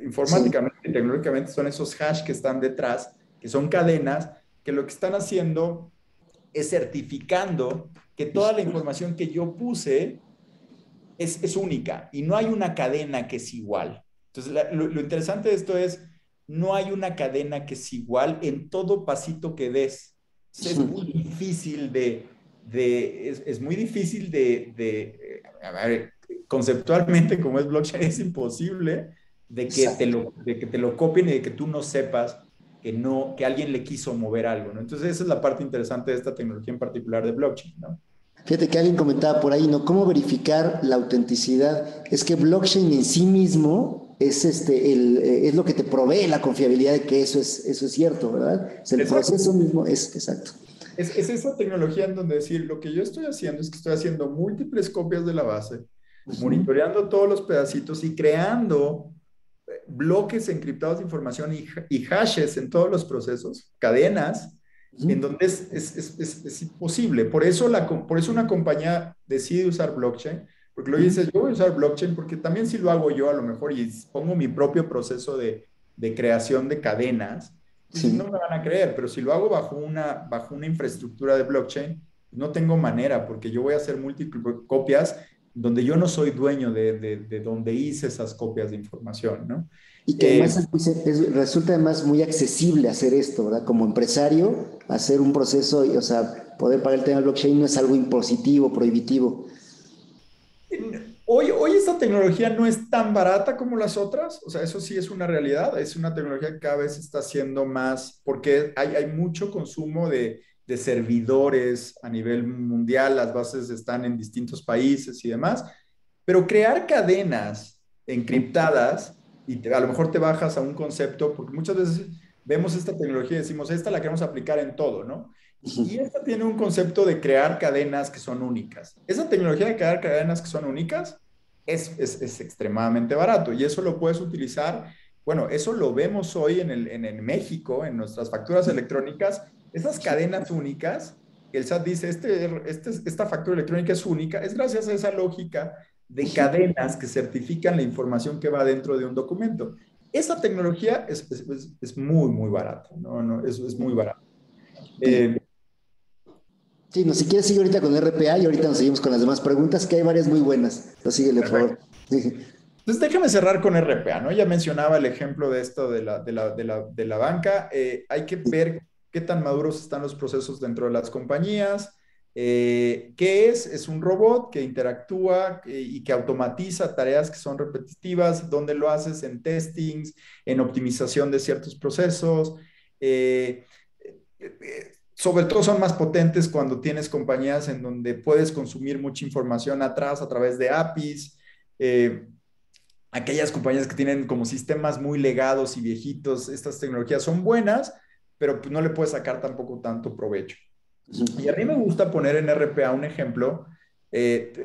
Informáticamente y tecnológicamente son esos hash que están detrás, que son cadenas, que lo que están haciendo es certificando que toda la información que yo puse es única y no hay una cadena que es igual. Entonces, lo interesante de esto es, no hay una cadena que es igual en todo pasito que des. Es muy difícil a ver, conceptualmente, como es blockchain, es imposible de que te lo copien y de que tú no sepas que alguien le quiso mover algo, ¿no? Entonces, esa es la parte interesante de esta tecnología en particular de blockchain, ¿no? Fíjate que alguien comentaba por ahí, ¿no? ¿Cómo verificar la autenticidad? Es que blockchain en sí mismo es lo que te provee la confiabilidad de que eso es cierto, ¿verdad? Es el Exacto. proceso mismo, es exacto. Es esa tecnología en donde decir, lo que yo estoy haciendo es que estoy haciendo múltiples copias de la base, monitoreando todos los pedacitos y creando bloques encriptados de información y hashes en todos los procesos, cadenas, en donde es imposible. Por eso una compañía decide usar blockchain, porque lo dice, yo voy a usar blockchain porque también si lo hago yo a lo mejor y pongo mi propio proceso de creación de cadenas, pues no me van a creer, pero si lo hago bajo una infraestructura de blockchain, no tengo manera, porque yo voy a hacer múltiples copias donde yo no soy dueño de donde hice esas copias de información, ¿no? Y que además resulta además muy accesible hacer esto, ¿verdad? Como empresario, hacer un proceso, o sea, poder pagar el tema de blockchain no es algo impositivo, prohibitivo. Hoy esta tecnología no es tan barata como las otras, o sea, eso sí es una realidad, es una tecnología que cada vez está haciendo más, porque hay mucho consumo de servidores a nivel mundial, las bases están en distintos países y demás, pero crear cadenas encriptadas, y a lo mejor te bajas a un concepto, porque muchas veces vemos esta tecnología y decimos, esta la queremos aplicar en todo, ¿no? Y esta tiene un concepto de crear cadenas que son únicas. Esa tecnología de crear cadenas que son únicas es extremadamente barato y eso lo puedes utilizar. Bueno, eso lo vemos hoy en México, en nuestras facturas electrónicas. Esas cadenas únicas, el SAT dice, esta factura electrónica es única, es gracias a esa lógica de cadenas que certifican la información que va dentro de un documento. Esa tecnología es muy, muy barata, ¿no? Es muy barata. Sí, no, si quieres sigue ahorita con RPA y ahorita nos seguimos con las demás preguntas, que hay varias muy buenas. Pero síguele, por favor. Sí. Entonces, déjame cerrar con RPA, ¿no? Ya mencionaba el ejemplo de esto de la banca. Hay que ver qué tan maduros están los procesos dentro de las compañías. ¿Qué es? Es un robot que interactúa y que automatiza tareas que son repetitivas. ¿Dónde lo haces? En testings, en optimización de ciertos procesos. Sobre todo son más potentes cuando tienes compañías en donde puedes consumir mucha información atrás a través de APIs. Aquellas compañías que tienen como sistemas muy legados y viejitos, estas tecnologías son buenas, pero pues no le puedes sacar tampoco tanto provecho. Y a mí me gusta poner en RPA un ejemplo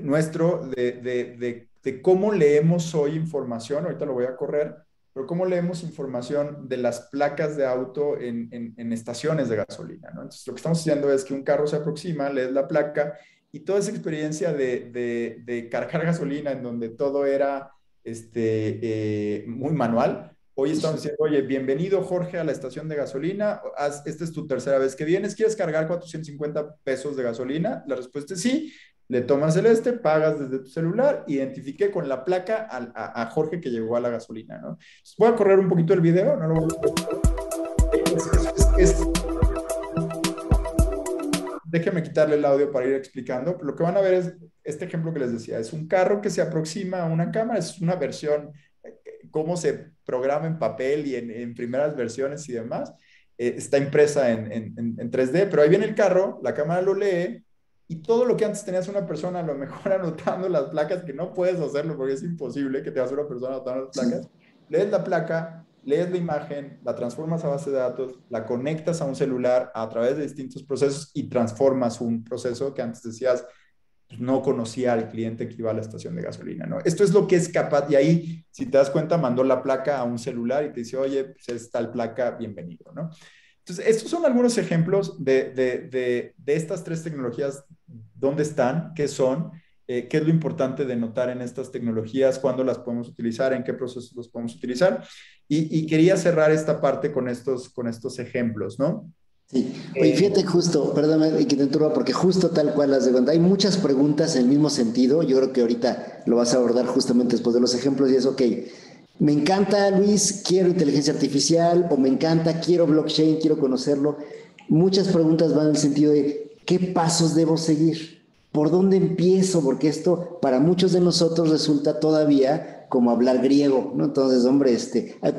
nuestro de cómo leemos hoy información, ahorita lo voy a correr, pero cómo leemos información de las placas de auto en estaciones de gasolina, ¿no? Entonces, lo que estamos haciendo es que un carro se aproxima, lees la placa y toda esa experiencia de cargar gasolina en donde todo era muy manual. Hoy estamos diciendo, oye, bienvenido Jorge a la estación de gasolina, esta es tu tercera vez que vienes, ¿quieres cargar 450 pesos de gasolina? La respuesta es sí, le tomas pagas desde tu celular, identifiqué con la placa a Jorge que llegó a la gasolina, ¿no? Entonces, voy a correr un poquito el video, no lo voy Déjenme quitarle el audio para ir explicando. Lo que van a ver es este ejemplo que les decía, es un carro que se aproxima a una cámara, es una versión cómo se programa en papel y en primeras versiones y demás. Está impresa en 3D, pero ahí viene el carro, la cámara lo lee y todo lo que antes tenías una persona a lo mejor anotando las placas, que no puedes hacerlo porque es imposible que te hagas una persona anotando las placas, lees la placa, lees la imagen, la transformas a base de datos, la conectas a un celular a través de distintos procesos y transformas un proceso que antes decías, no conocía al cliente que iba a la estación de gasolina, ¿no? Esto es lo que es capaz, y ahí, si te das cuenta, mandó la placa a un celular y te dice, oye, pues es tal placa, bienvenido, ¿no? Entonces, estos son algunos ejemplos de estas tres tecnologías, dónde están, qué son, qué es lo importante de notar en estas tecnologías, cuándo las podemos utilizar, en qué procesos las podemos utilizar, y quería cerrar esta parte con estos ejemplos, ¿no? Sí, oye, fíjate justo, perdóname que te interrumpa, porque justo tal cual las de cuenta, hay muchas preguntas en el mismo sentido, yo creo que ahorita lo vas a abordar justamente después de los ejemplos y es, ok, me encanta Luis, quiero inteligencia artificial, o me encanta, quiero blockchain, quiero conocerlo. Muchas preguntas van en el sentido de, ¿qué pasos debo seguir? ¿Por dónde empiezo? Porque esto para muchos de nosotros resulta todavía como hablar griego, ¿no? Entonces, hombre,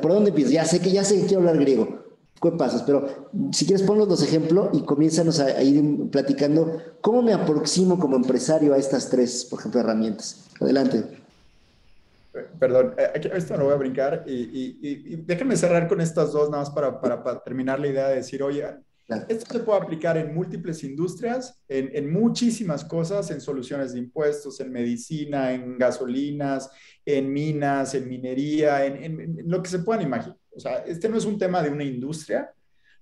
¿por dónde empiezo? Ya sé que quiero hablar griego. de pasos, pero si quieres ponnos los ejemplos y comiénzanos a ir platicando cómo me aproximo como empresario a estas tres, por ejemplo, herramientas. Adelante. Perdón, esto lo voy a brincar y déjenme cerrar con estas dos nada más para terminar la idea de decir, oye, Claro. esto se puede aplicar en múltiples industrias, en muchísimas cosas, en soluciones de impuestos, en medicina, en gasolinas, en minas, en minería, en lo que se puedan imaginar. O sea, este no es un tema de una industria,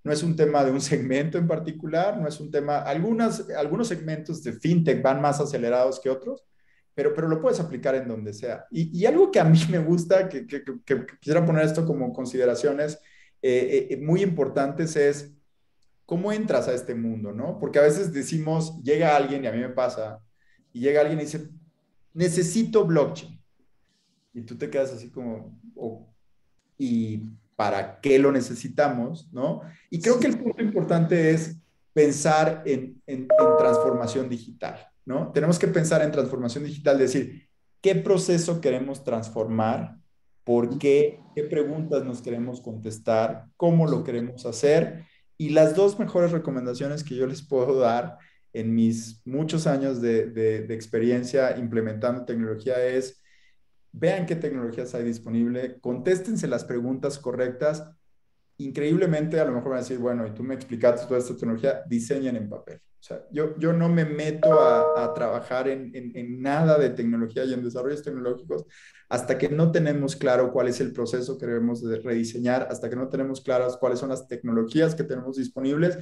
no es un tema de un segmento en particular, no es un tema, algunos segmentos de fintech van más acelerados que otros, pero lo puedes aplicar en donde sea. Y algo que a mí me gusta, que quisiera poner esto como consideraciones muy importantes es cómo entras a este mundo, ¿no? Porque a veces decimos, llega alguien, y a mí me pasa, y llega alguien y dice, necesito blockchain. Y tú te quedas así como, oh, ¿y para qué lo necesitamos, no? Y creo que el punto importante es pensar en transformación digital, ¿no? Tenemos que pensar en transformación digital, decir, ¿qué proceso queremos transformar? ¿Por qué? ¿Qué preguntas nos queremos contestar? ¿Cómo lo queremos hacer? Y las dos mejores recomendaciones que yo les puedo dar en mis muchos años de experiencia implementando tecnología es, vean qué tecnologías hay disponible, contéstense las preguntas correctas. Increíblemente, a lo mejor van a decir, bueno, y tú me explicaste toda esta tecnología, diseñen en papel. O sea, yo no me meto a trabajar en nada de tecnología y en desarrollos tecnológicos hasta que no tenemos claro cuál es el proceso que debemos de rediseñar, hasta que no tenemos claras cuáles son las tecnologías que tenemos disponibles.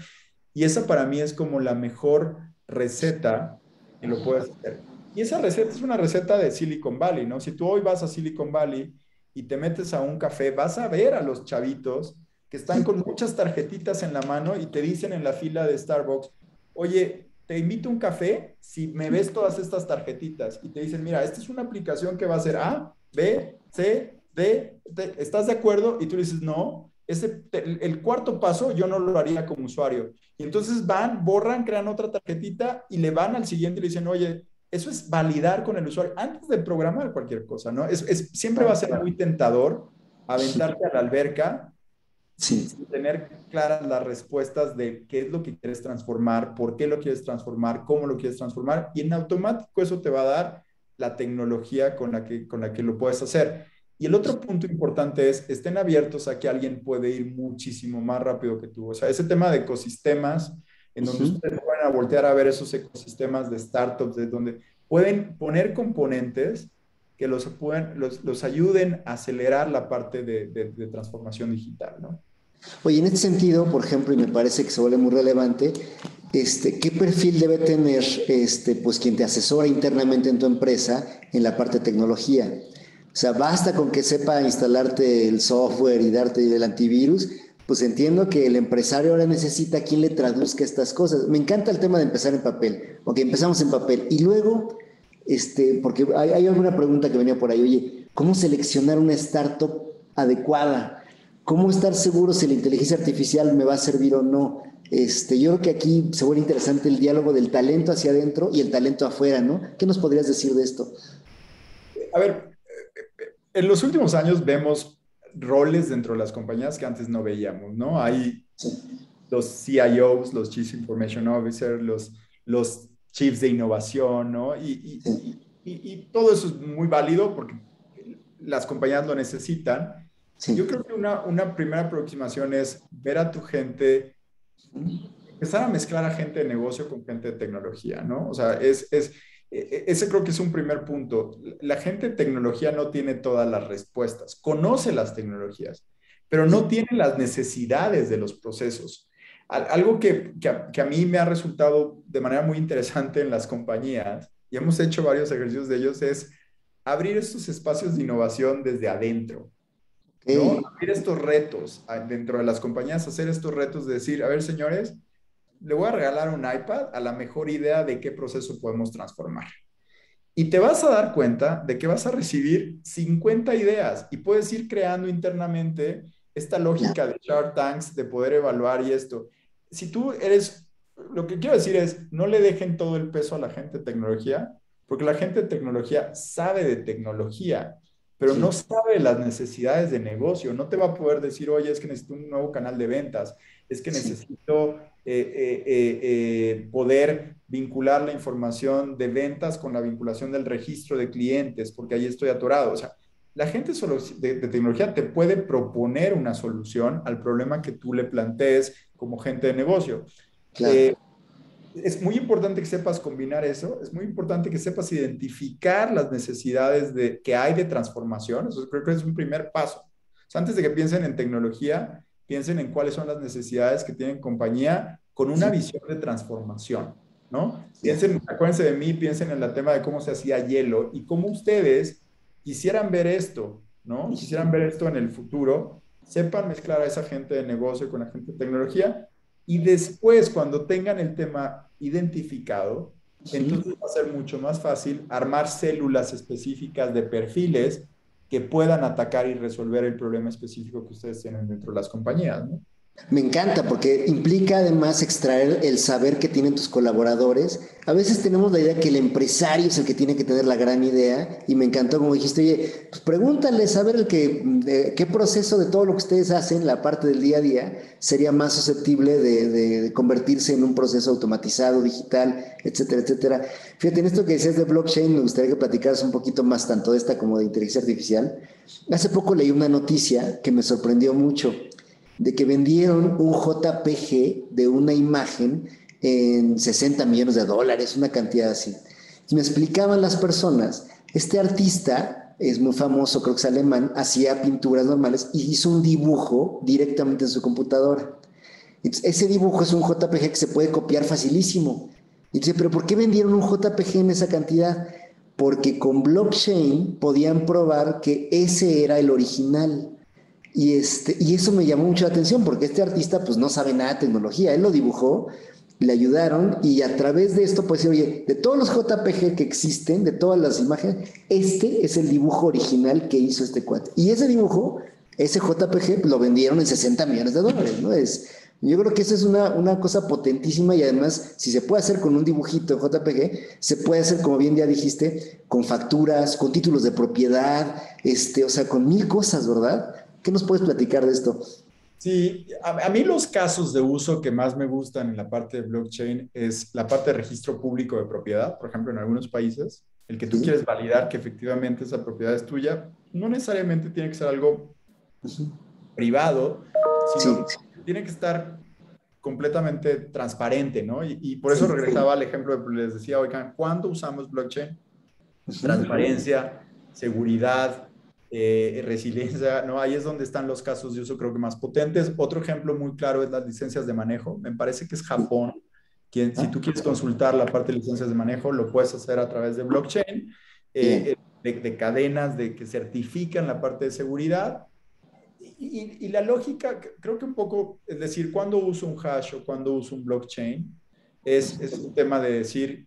Y esa para mí es como la mejor receta que lo puedes hacer. Y esa receta es una receta de Silicon Valley, ¿no? Si tú hoy vas a Silicon Valley y te metes a un café, vas a ver a los chavitos que están con muchas tarjetitas en la mano y te dicen en la fila de Starbucks, oye, te invito a un café si me ves todas estas tarjetitas. Y te dicen, mira, esta es una aplicación que va a ser A, B, C, D, ¿estás de acuerdo? Y tú dices, no, el cuarto paso yo no lo haría como usuario. Y entonces van, borran, crean otra tarjetita y le van al siguiente y le dicen, oye, eso es validar con el usuario antes de programar cualquier cosa, ¿no? Siempre va a ser muy tentador aventarte a la alberca sin tener claras las respuestas de qué es lo que quieres transformar, por qué lo quieres transformar, cómo lo quieres transformar, y en automático eso te va a dar la tecnología con la que lo puedes hacer. Y el otro punto importante es, estén abiertos a que alguien puede ir muchísimo más rápido que tú. O sea, ese tema de ecosistemas, en donde ustedes van a voltear a ver esos ecosistemas de startups, de donde pueden poner componentes que los ayuden a acelerar la parte de transformación digital, ¿no? Oye, en este sentido, por ejemplo, y me parece que se vuelve muy relevante, ¿qué perfil debe tener pues, quien te asesora internamente en tu empresa en la parte de tecnología? O sea, basta con que sepa instalarte el software y darte el antivirus. Pues entiendo que el empresario ahora necesita quien le traduzca estas cosas. Me encanta el tema de empezar en papel. Ok, empezamos en papel. Y luego, porque hay alguna pregunta que venía por ahí. Oye, ¿cómo seleccionar una startup adecuada? ¿Cómo estar seguro si la inteligencia artificial me va a servir o no? Yo creo que aquí se vuelve interesante el diálogo del talento hacia adentro y el talento afuera, ¿no? ¿Qué nos podrías decir de esto? A ver, en los últimos años vemos roles dentro de las compañías que antes no veíamos, ¿no? Hay los CIOs, los Chief Information Officer, los Chiefs de innovación, ¿no? Y todo eso es muy válido porque las compañías lo necesitan. Sí. Yo creo que una primera aproximación es ver a tu gente, empezar a mezclar a gente de negocio con gente de tecnología, ¿no? O sea, ese creo que es un primer punto. La gente de tecnología no tiene todas las respuestas, conoce las tecnologías, pero no tiene las necesidades de los procesos. Algo que a mí me ha resultado de manera muy interesante en las compañías, y hemos hecho varios ejercicios de ellos, es abrir estos espacios de innovación desde adentro, ¿no? Abrir estos retos dentro de las compañías, hacer estos retos de decir, a ver, señores, le voy a regalar un iPad a la mejor idea de qué proceso podemos transformar. Y te vas a dar cuenta de que vas a recibir 50 ideas y puedes ir creando internamente esta lógica de Shark Tanks, de poder evaluar y esto. Si tú eres, lo que quiero decir es, no le dejen todo el peso a la gente de tecnología, porque la gente de tecnología sabe de tecnología pero Sí. no sabe las necesidades de negocio. No te va a poder decir, oye, es que necesito un nuevo canal de ventas, es que Sí. necesito poder vincular la información de ventas con la vinculación del registro de clientes, porque ahí estoy atorado. O sea, la gente solo de tecnología te puede proponer una solución al problema que tú le plantees como gente de negocio. Claro. Eh, es muy importante que sepas combinar eso, es muy importante que sepas identificar las necesidades que hay de transformación, eso creo que es un primer paso. O sea, antes de que piensen en tecnología, piensen en cuáles son las necesidades que tienen compañía con una visión de transformación, ¿no? Sí. Piensen, acuérdense de mí, piensen en el tema de cómo se hacía hielo y cómo ustedes quisieran ver esto, ¿no? Quisieran ver esto en el futuro, sepan mezclar a esa gente de negocio con la gente de tecnología y después, cuando tengan el tema identificado, entonces va a ser mucho más fácil armar células específicas de perfiles que puedan atacar y resolver el problema específico que ustedes tienen dentro de las compañías, ¿no? Me encanta porque implica además extraer el saber que tienen tus colaboradores. A veces tenemos la idea que el empresario es el que tiene que tener la gran idea y me encantó como dijiste, oye, pues pregúntale, saber qué proceso de todo lo que ustedes hacen, la parte del día a día, sería más susceptible de convertirse en un proceso automatizado, digital, etcétera, etcétera. Fíjate, en esto que decías de blockchain, me gustaría que platicaras un poquito más tanto de esta como de inteligencia artificial. Hace poco leí una noticia que me sorprendió mucho de que vendieron un JPG de una imagen en 60 millones de dólares, una cantidad así. Y me explicaban las personas, este artista es muy famoso, creo que es alemán, hacía pinturas normales y hizo un dibujo directamente en su computadora. Entonces, ese dibujo es un JPG que se puede copiar facilísimo. Y dice, pero ¿por qué vendieron un JPG en esa cantidad? Porque con blockchain podían probar que ese era el original. Y eso me llamó mucho la atención porque este artista pues no sabe nada de tecnología, él lo dibujó, le ayudaron y a través de esto pues oye, de todos los JPG que existen, de todas las imágenes, este es el dibujo original que hizo este cuate. Y ese dibujo, ese JPG lo vendieron en 60 millones de dólares, ¿no? Yo creo que eso es una cosa potentísima y además si se puede hacer con un dibujito en JPG, se puede hacer como bien ya dijiste, con facturas, con títulos de propiedad, o sea, con mil cosas, ¿verdad? ¿Qué nos puedes platicar de esto? Sí, a mí los casos de uso que más me gustan en la parte de blockchain es la parte de registro público de propiedad, por ejemplo, en algunos países, el que tú Sí, quieres validar que efectivamente esa propiedad es tuya, no necesariamente tiene que ser algo privado, sí, sino que tiene que estar completamente transparente, ¿no? Y por eso regresaba al ejemplo de les decía, oigan, ¿cuándo usamos blockchain? Transparencia, seguridad, resiliencia, ¿no? Ahí es donde están los casos de uso creo que más potentes. Otro ejemplo muy claro es las licencias de manejo. Me parece que es Japón. Si tú quieres consultar la parte de licencias de manejo, lo puedes hacer a través de blockchain, bien, de cadenas de que certifican la parte de seguridad. Y la lógica, creo que un poco, es decir, cuando uso un hash o cuando uso un blockchain, es un tema de decir,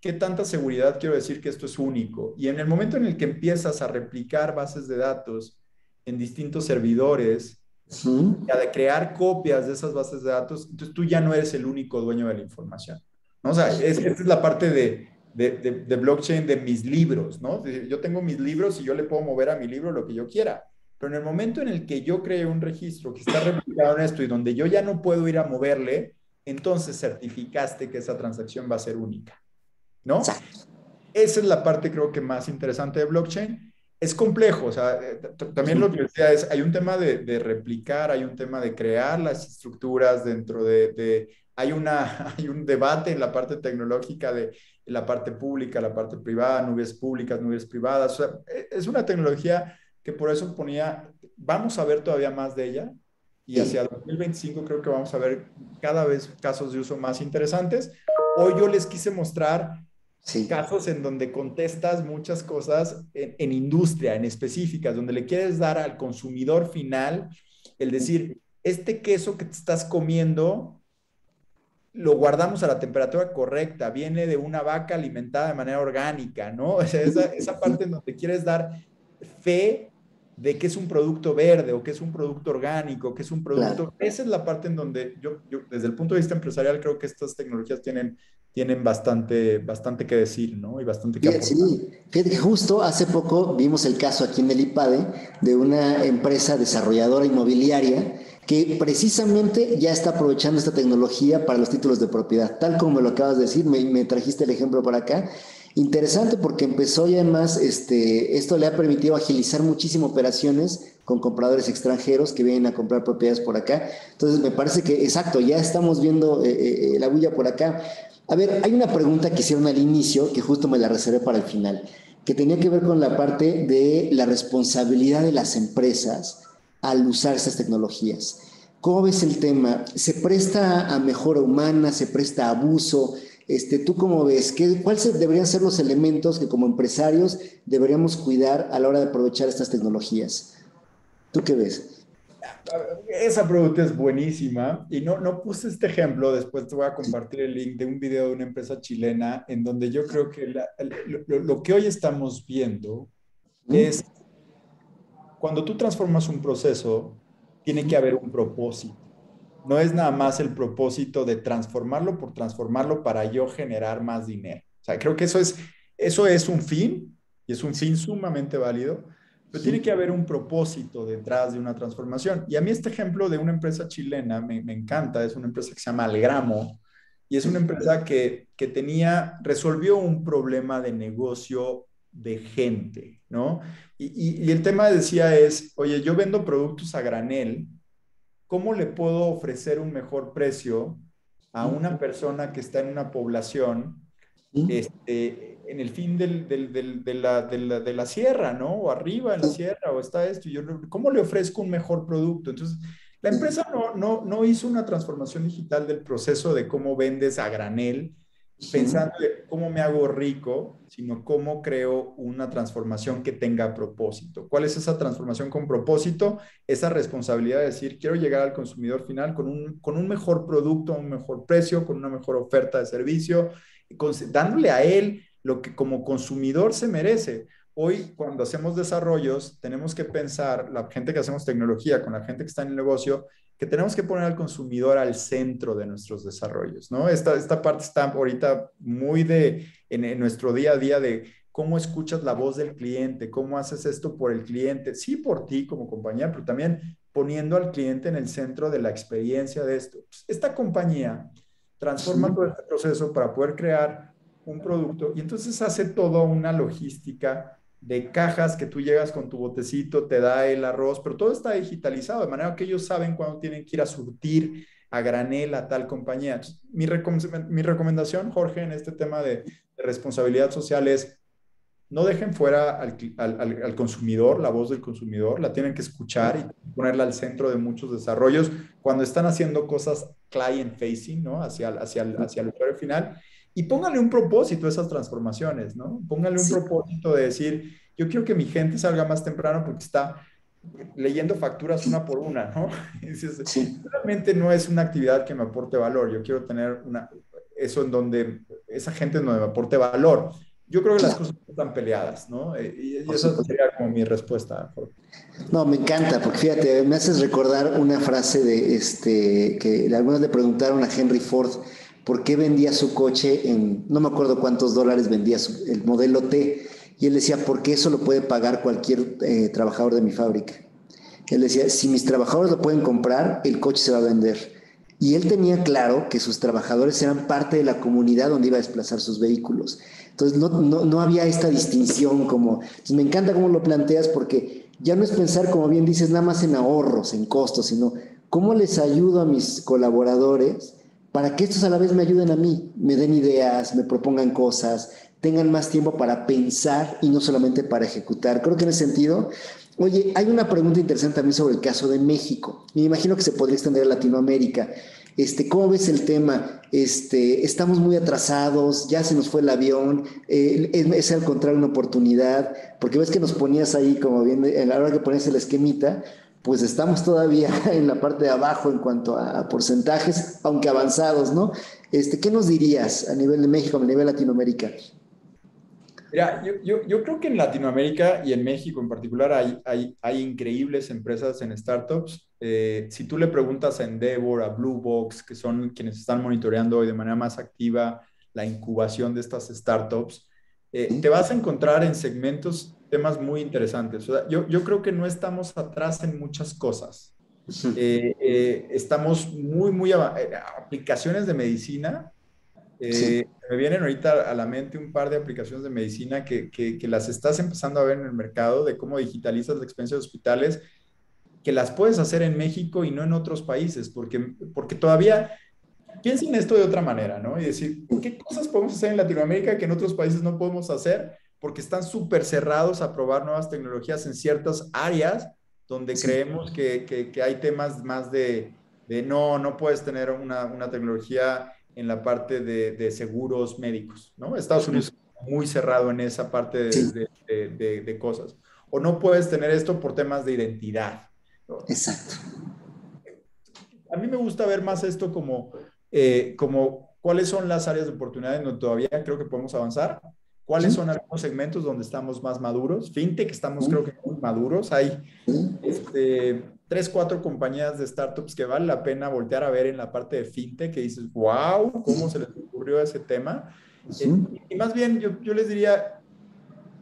¿qué tanta seguridad quiero decir que esto es único? Y en el momento en el que empiezas a replicar bases de datos en distintos servidores, y a de crear copias de esas bases de datos, entonces tú ya no eres el único dueño de la información, ¿no? O sea, esta es la parte de blockchain de mis libros, ¿no? Yo tengo mis libros y yo le puedo mover a mi libro lo que yo quiera, pero en el momento en el que yo cree un registro que está replicado en esto y donde yo ya no puedo ir a moverle, entonces certificaste que esa transacción va a ser única, ¿no? Esa es la parte creo que más interesante de blockchain. Es complejo, o sea, también lo que decía es, hay un tema de replicar, hay un tema de crear las estructuras dentro hay un debate en la parte tecnológica de la parte pública, la parte privada, nubes públicas, nubes privadas. O sea, es una tecnología que por eso ponía, vamos a ver todavía más de ella y sí, hacia 2025 creo que vamos a ver cada vez casos de uso más interesantes. Hoy yo les quise mostrar sí, casos en donde contestas muchas cosas en industria, en específicas, donde le quieres dar al consumidor final el decir, este queso que te estás comiendo lo guardamos a la temperatura correcta, viene de una vaca alimentada de manera orgánica, ¿no? O sea, esa parte en donde quieres dar fe de que es un producto verde o que es un producto orgánico, que es un claro. producto... Esa es la parte en donde yo desde el punto de vista empresarial, creo que estas tecnologías tienen bastante que decir, ¿no? Y bastante que Fíjate, aportar. sí, fíjate que justo hace poco vimos el caso aquí en el IPADE de una empresa desarrolladora inmobiliaria que precisamente ya está aprovechando esta tecnología para los títulos de propiedad, tal como me lo acabas de decir, me trajiste el ejemplo para acá. Interesante porque empezó y además esto le ha permitido agilizar muchísimo operaciones con compradores extranjeros que vienen a comprar propiedades por acá. Entonces me parece que, exacto, ya estamos viendo la bulla por acá. A ver, hay una pregunta que hicieron al inicio, que justo me la reservé para el final, que tenía que ver con la parte de la responsabilidad de las empresas al usar estas tecnologías. ¿Cómo ves el tema? ¿Se presta a mejora humana? ¿Se presta a abuso? ¿Tú cómo ves? ¿Cuáles deberían ser los elementos que como empresarios deberíamos cuidar a la hora de aprovechar estas tecnologías? ¿Tú qué ves? Esa pregunta es buenísima y no puse este ejemplo, después te voy a compartir el link de un video de una empresa chilena en donde yo creo que lo que hoy estamos viendo ¿Mm? es cuando tú transformas un proceso, tiene que haber un propósito. No es nada más el propósito de transformarlo por transformarlo para yo generar más dinero. O sea, creo que eso es un fin y es un fin sumamente válido, pero tiene que haber un propósito detrás de una transformación. Y a mí este ejemplo de una empresa chilena me encanta, es una empresa que se llama Algramo y es una empresa que resolvió un problema de negocio de gente, ¿no? Y el tema decía es, oye, yo vendo productos a granel. ¿Cómo le puedo ofrecer un mejor precio a una persona que está en una población ¿Mm? en el fin de la sierra, ¿no? O arriba en la sierra, o está esto. ¿Cómo le ofrezco un mejor producto? Entonces, la empresa no hizo una transformación digital del proceso de cómo vendes a granel, pensando en cómo me hago rico, sino cómo creo una transformación que tenga propósito. ¿Cuál es esa transformación con propósito? Esa responsabilidad de decir, quiero llegar al consumidor final con un mejor producto, a un mejor precio, con una mejor oferta de servicio, dándole a él lo que como consumidor se merece. Hoy, cuando hacemos desarrollos, tenemos que pensar, la gente que hacemos tecnología, con la gente que está en el negocio, que tenemos que poner al consumidor al centro de nuestros desarrollos, ¿no? Esta parte está ahorita muy en nuestro día a día de cómo escuchas la voz del cliente, cómo haces esto por el cliente, sí por ti como compañía, pero también poniendo al cliente en el centro de la experiencia de esto. Esta compañía transforma todo este proceso para poder crear un producto y entonces hace toda una logística de cajas que tú llegas con tu botecito, te da el arroz, pero todo está digitalizado, de manera que ellos saben cuándo tienen que ir a surtir a granel a tal compañía. Entonces, mi recomendación, Jorge, en este tema de responsabilidad social es no dejen fuera al consumidor, la voz del consumidor, la tienen que escuchar y ponerla al centro de muchos desarrollos cuando están haciendo cosas client facing, ¿no? Hacia el usuario final. Y pónganle un propósito a esas transformaciones, ¿no? Pónganle un Sí, propósito de decir, yo quiero que mi gente salga más temprano porque está leyendo facturas una por una, ¿no? Y dices, sí. realmente no es una actividad que me aporte valor, yo quiero tener eso en donde esa gente no me aporte valor. Yo creo que las Claro, cosas están peleadas, ¿no? Y por esa supuesto. sería como mi respuesta, Jorge. No, me encanta, porque fíjate, me haces recordar una frase de que algunos le preguntaron a Henry Ford por qué vendía su coche en, no me acuerdo cuántos dólares vendía el modelo T, y él decía, porque eso lo puede pagar cualquier trabajador de mi fábrica. Él decía, si mis trabajadores lo pueden comprar, el coche se va a vender. Y él tenía claro que sus trabajadores eran parte de la comunidad donde iba a desplazar sus vehículos. Entonces no había esta distinción como... Entonces me encanta cómo lo planteas porque ya no es pensar, como bien dices, nada más en ahorros, en costos, sino cómo les ayudo a mis colaboradores para que estos a la vez me ayuden a mí, me den ideas, me propongan cosas, tengan más tiempo para pensar y no solamente para ejecutar. Creo que en ese sentido, oye, hay una pregunta interesante también sobre el caso de México. Me imagino que se podría extender a Latinoamérica. ¿Cómo ves el tema? Estamos muy atrasados, ya se nos fue el avión, es al contrario una oportunidad, porque ves que nos ponías ahí, como bien, a la hora que ponías el esquemita, pues estamos todavía en la parte de abajo en cuanto a porcentajes, aunque avanzados, ¿no? ¿Qué nos dirías a nivel de México, a nivel Latinoamérica? Mira, yo creo que en Latinoamérica y en México en particular hay increíbles empresas en startups. Si tú le preguntas a Endeavor, a Blue Box, que son quienes están monitoreando hoy de manera más activa la incubación de estas startups, te vas a encontrar en segmentos temas muy interesantes. O sea, yo creo que no estamos atrás en muchas cosas. Estamos aplicaciones de medicina. Me vienen ahorita a la mente un par de aplicaciones de medicina que las estás empezando a ver en el mercado, de cómo digitalizas la experiencia de hospitales, que las puedes hacer en México y no en otros países, porque todavía piensen esto de otra manera, ¿no? Y decir, ¿qué cosas podemos hacer en Latinoamérica que en otros países no podemos hacer? Porque están súper cerrados a probar nuevas tecnologías en ciertas áreas donde creemos que hay temas más de no puedes tener una tecnología en la parte de seguros médicos, ¿no? Estados Unidos es muy cerrado en esa parte de cosas. O no puedes tener esto por temas de identidad, ¿no? Exacto. A mí me gusta ver más esto como cuáles son las áreas de oportunidad en donde todavía creo que podemos avanzar, cuáles son algunos segmentos donde estamos más maduros. Fintech estamos creo que muy maduros. Hay 3, 4 compañías de startups que vale la pena voltear a ver en la parte de fintech, que dices, wow, ¿cómo se les ocurrió ese tema? Y más bien yo les diría,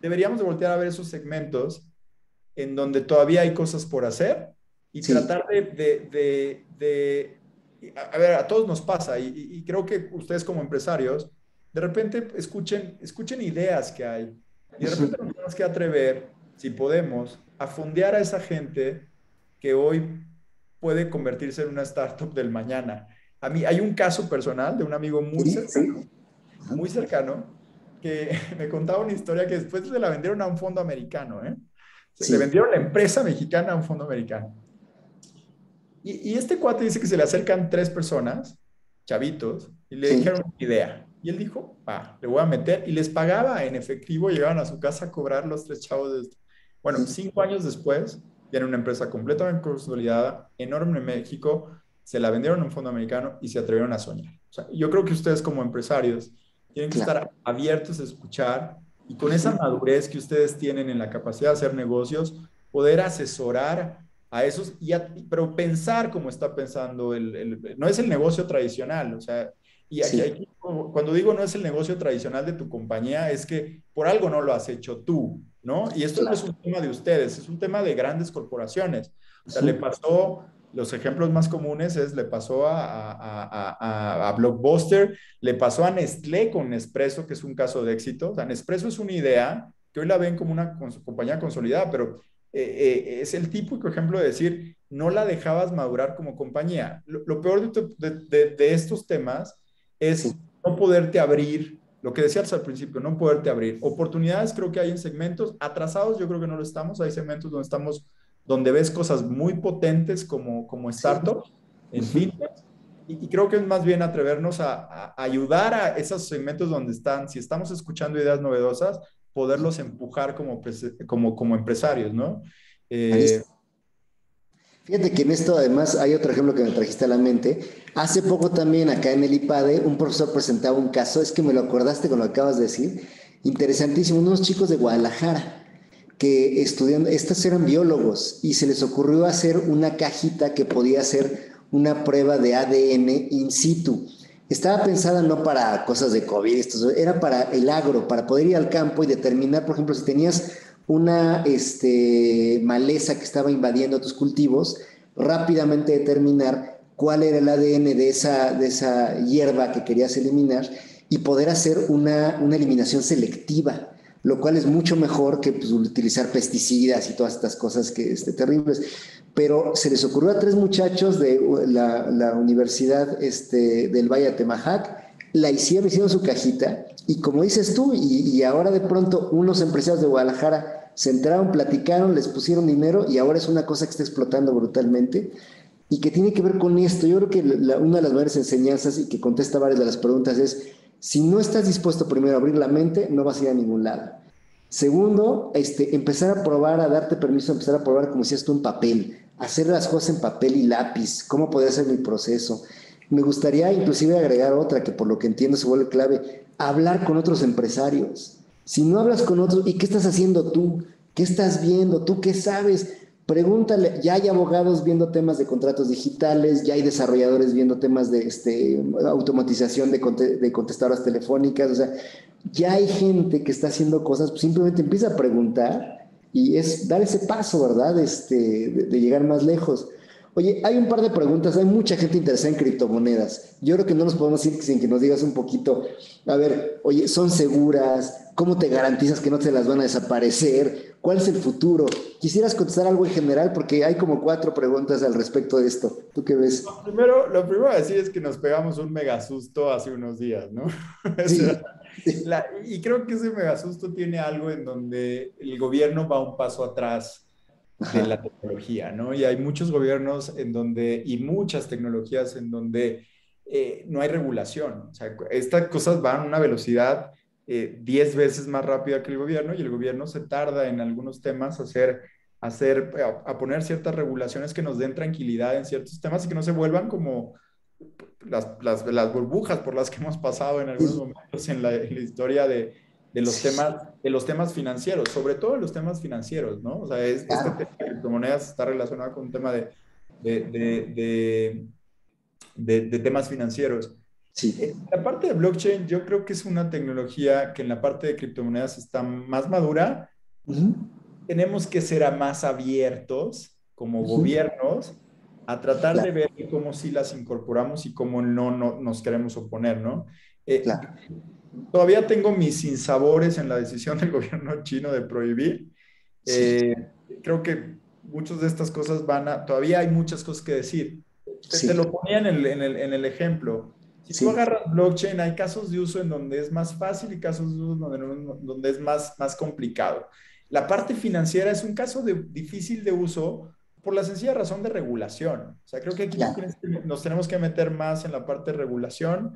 deberíamos de voltear a ver esos segmentos en donde todavía hay cosas por hacer y tratar a ver, a todos nos pasa y creo que ustedes como empresarios de repente escuchen ideas que hay y de repente nos tenemos que atrever, si podemos, a fondear a esa gente que hoy puede convertirse en una startup del mañana. A mí hay un caso personal de un amigo muy cercano, que me contaba una historia que después se la vendieron a un fondo americano, ¿eh? Le vendieron la empresa mexicana a un fondo americano. Y este cuate dice que se le acercan 3 personas, chavitos, y le dijeron una idea. Y él dijo, le voy a meter. Y les pagaba en efectivo, llegaban a su casa a cobrar los 3 chavos. Bueno, 5 años después, tiene una empresa completamente consolidada, enorme en México, se la vendieron a un fondo americano y se atrevieron a soñar. O sea, yo creo que ustedes como empresarios tienen que estar abiertos a escuchar y con esa madurez que ustedes tienen en la capacidad de hacer negocios, poder asesorar a esos, pero pensar como está pensando, no es el negocio tradicional, o sea, y aquí, cuando digo no es el negocio tradicional de tu compañía, es que por algo no lo has hecho tú, ¿no? Y esto no es un tema de ustedes, es un tema de grandes corporaciones. O sea, le pasó, los ejemplos más comunes le pasó a Blockbuster, le pasó a Nestlé con Nespresso, que es un caso de éxito. O sea, Nespresso es una idea que hoy la ven como una compañía consolidada, pero es el típico ejemplo de decir, no la dejabas madurar como compañía. Lo peor de estos temas es no poderte abrir, lo que decías al principio, no poderte abrir. Oportunidades creo que hay en segmentos atrasados, yo creo que no lo estamos, hay segmentos donde ves cosas muy potentes como startups, en fintech, y creo que es más bien atrevernos a ayudar a esos segmentos donde están, si estamos escuchando ideas novedosas, poderlos empujar como empresarios, ¿no? Fíjate que en esto además hay otro ejemplo que me trajiste a la mente. Hace poco también acá en el IPADE un profesor presentaba un caso, es que me lo acordaste con lo que acabas de decir, interesantísimo, unos chicos de Guadalajara que estudian, estos eran biólogos y se les ocurrió hacer una cajita que podía hacer una prueba de ADN in situ. Estaba pensada no para cosas de COVID, era para el agro, para poder ir al campo y determinar, por ejemplo, si tenías una maleza que estaba invadiendo tus cultivos, rápidamente determinar cuál era el ADN de esa hierba que querías eliminar y poder hacer una eliminación selectiva, lo cual es mucho mejor que pues, utilizar pesticidas y todas estas cosas que terribles. Pero se les ocurrió a 3 muchachos de la Universidad del Valle de Atemajac, hicieron su cajita, y como dices tú, y ahora de pronto unos empresarios de Guadalajara se enteraron, platicaron, les pusieron dinero, y ahora es una cosa que está explotando brutalmente, y que tiene que ver con esto. Yo creo que una de las mayores enseñanzas, y que contesta varias de las preguntas, es, si no estás dispuesto primero a abrir la mente, no vas a ir a ningún lado. Segundo, empezar a probar, a darte permiso de empezar a probar, como decías tú, en papel, hacer las cosas en papel y lápiz, cómo podría ser mi proceso. Me gustaría inclusive agregar otra que por lo que entiendo se vuelve clave, hablar con otros empresarios. Si no hablas con otros, ¿y qué estás haciendo tú? ¿Qué estás viendo? ¿Tú qué sabes? Pregúntale, ya hay abogados viendo temas de contratos digitales, ya hay desarrolladores viendo temas de automatización de contestadoras telefónicas, o sea, ya hay gente que está haciendo cosas, pues simplemente empieza a preguntar y es dar ese paso, ¿verdad? De llegar más lejos. Oye, hay un par de preguntas, hay mucha gente interesada en criptomonedas. Yo creo que no nos podemos ir sin que nos digas un poquito, a ver, oye, ¿son seguras? ¿Cómo te garantizas que no te las van a desaparecer? ¿Cuál es el futuro? Quisieras contestar algo en general porque hay como 4 preguntas al respecto de esto. ¿Tú qué ves? Lo primero a decir es que nos pegamos un mega susto hace unos días, ¿no? O Sí, sea, sí. y creo que ese mega susto tiene algo en donde el gobierno va un paso atrás de la Ajá, tecnología, ¿no? Y hay muchos gobiernos en donde, y muchas tecnologías en donde no hay regulación. O sea, estas cosas van a una velocidad 10 veces más rápida que el gobierno y el gobierno se tarda en algunos temas a poner ciertas regulaciones que nos den tranquilidad en ciertos temas y que no se vuelvan como las burbujas por las que hemos pasado en algunos sí, momentos en la historia de los temas financieros, sobre todo los temas financieros, ¿no? O sea, este claro. tema de criptomonedas está relacionado con un tema de, de, de, de temas financieros. Sí. La parte de blockchain yo creo que es una tecnología que en la parte de criptomonedas está más madura. Ujú, Tenemos que ser más abiertos como ujú, gobiernos a tratar de claro, ver cómo sí las incorporamos y cómo no nos queremos oponer, ¿no? Eh, claro. Todavía tengo mis sinsabores en la decisión del gobierno chino de prohibir. Sí, Eh, Creo que muchas de estas cosas todavía hay muchas cosas que decir. Te sí, lo ponía en el ejemplo. Si tú sí. agarras blockchain, hay casos de uso en donde es más fácil y casos de uso donde es más complicado. La parte financiera es un caso difícil de uso por la sencilla razón de regulación. O sea, creo que aquí Claro. nos tenemos que meter más en la parte de regulación.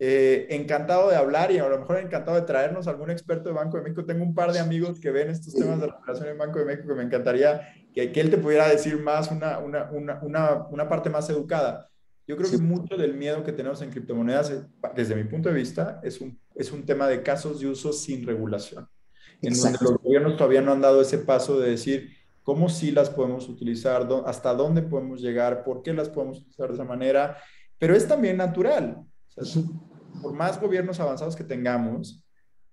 Encantado de hablar y a lo mejor encantado de traernos algún experto de Banco de México. Tengo un par de amigos que ven estos temas de Sí, regulación en Banco de México que me encantaría que él te pudiera decir más una parte más educada. Yo creo que sí, mucho del miedo que tenemos en criptomonedas, desde mi punto de vista, es un tema de casos de uso sin regulación, en donde exacto. los gobiernos todavía no han dado ese paso de decir cómo sí las podemos utilizar, hasta dónde podemos llegar, por qué las podemos utilizar de esa manera, pero es también natural. O sea, Ujú, por más gobiernos avanzados que tengamos,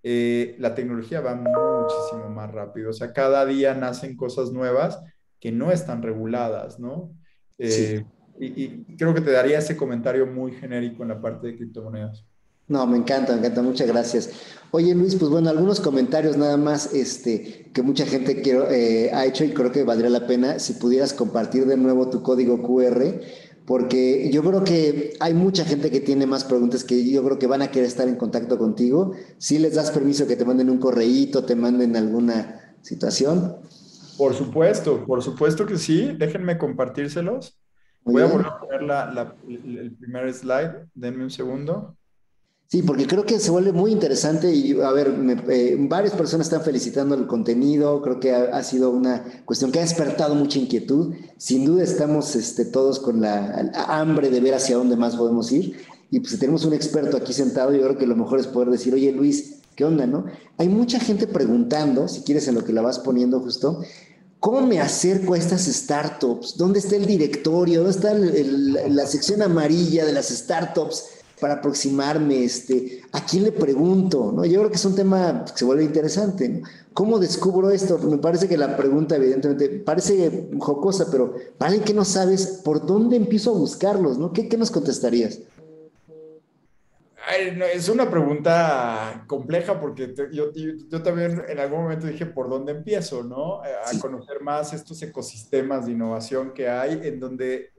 la tecnología va muchísimo más rápido. O sea, cada día nacen cosas nuevas que no están reguladas, ¿no? sí. Eh, y creo que te daría ese comentario muy genérico en la parte de criptomonedas. No, me encanta, muchas gracias. Oye Luis, pues bueno, algunos comentarios nada más que mucha gente ha hecho y creo que valdría la pena si pudieras compartir de nuevo tu código QR, porque yo creo que hay mucha gente que tiene más preguntas que yo creo que van a querer estar en contacto contigo. Si les das permiso que te manden un correíto, te manden alguna situación. Por supuesto que sí. Déjenme compartírselos. Muy Voy a volver bien. a poner el primer slide. Denme un segundo. Sí, porque creo que se vuelve muy interesante y, a ver, varias personas están felicitando el contenido, creo que ha sido una cuestión que ha despertado mucha inquietud. Sin duda estamos todos con la hambre de ver hacia dónde más podemos ir y pues si tenemos un experto aquí sentado, yo creo que lo mejor es poder decir, oye Luis, ¿qué onda, no? Hay mucha gente preguntando, si quieres en lo que la vas poniendo justo, ¿cómo me acerco a estas startups? ¿Dónde está el directorio? ¿Dónde está la sección amarilla de las startups para aproximarme? ¿A quién le pregunto? ¿No? Yo creo que es un tema que se vuelve interesante, ¿no? ¿Cómo descubro esto? Me parece que la pregunta, evidentemente, parece jocosa, pero para alguien que no sabes, ¿por dónde empiezo a buscarlos? ¿No? ¿Qué nos contestarías? Ay, no, es una pregunta compleja porque yo también en algún momento dije por dónde empiezo, ¿no? A Sí. conocer más estos ecosistemas de innovación que hay, en donde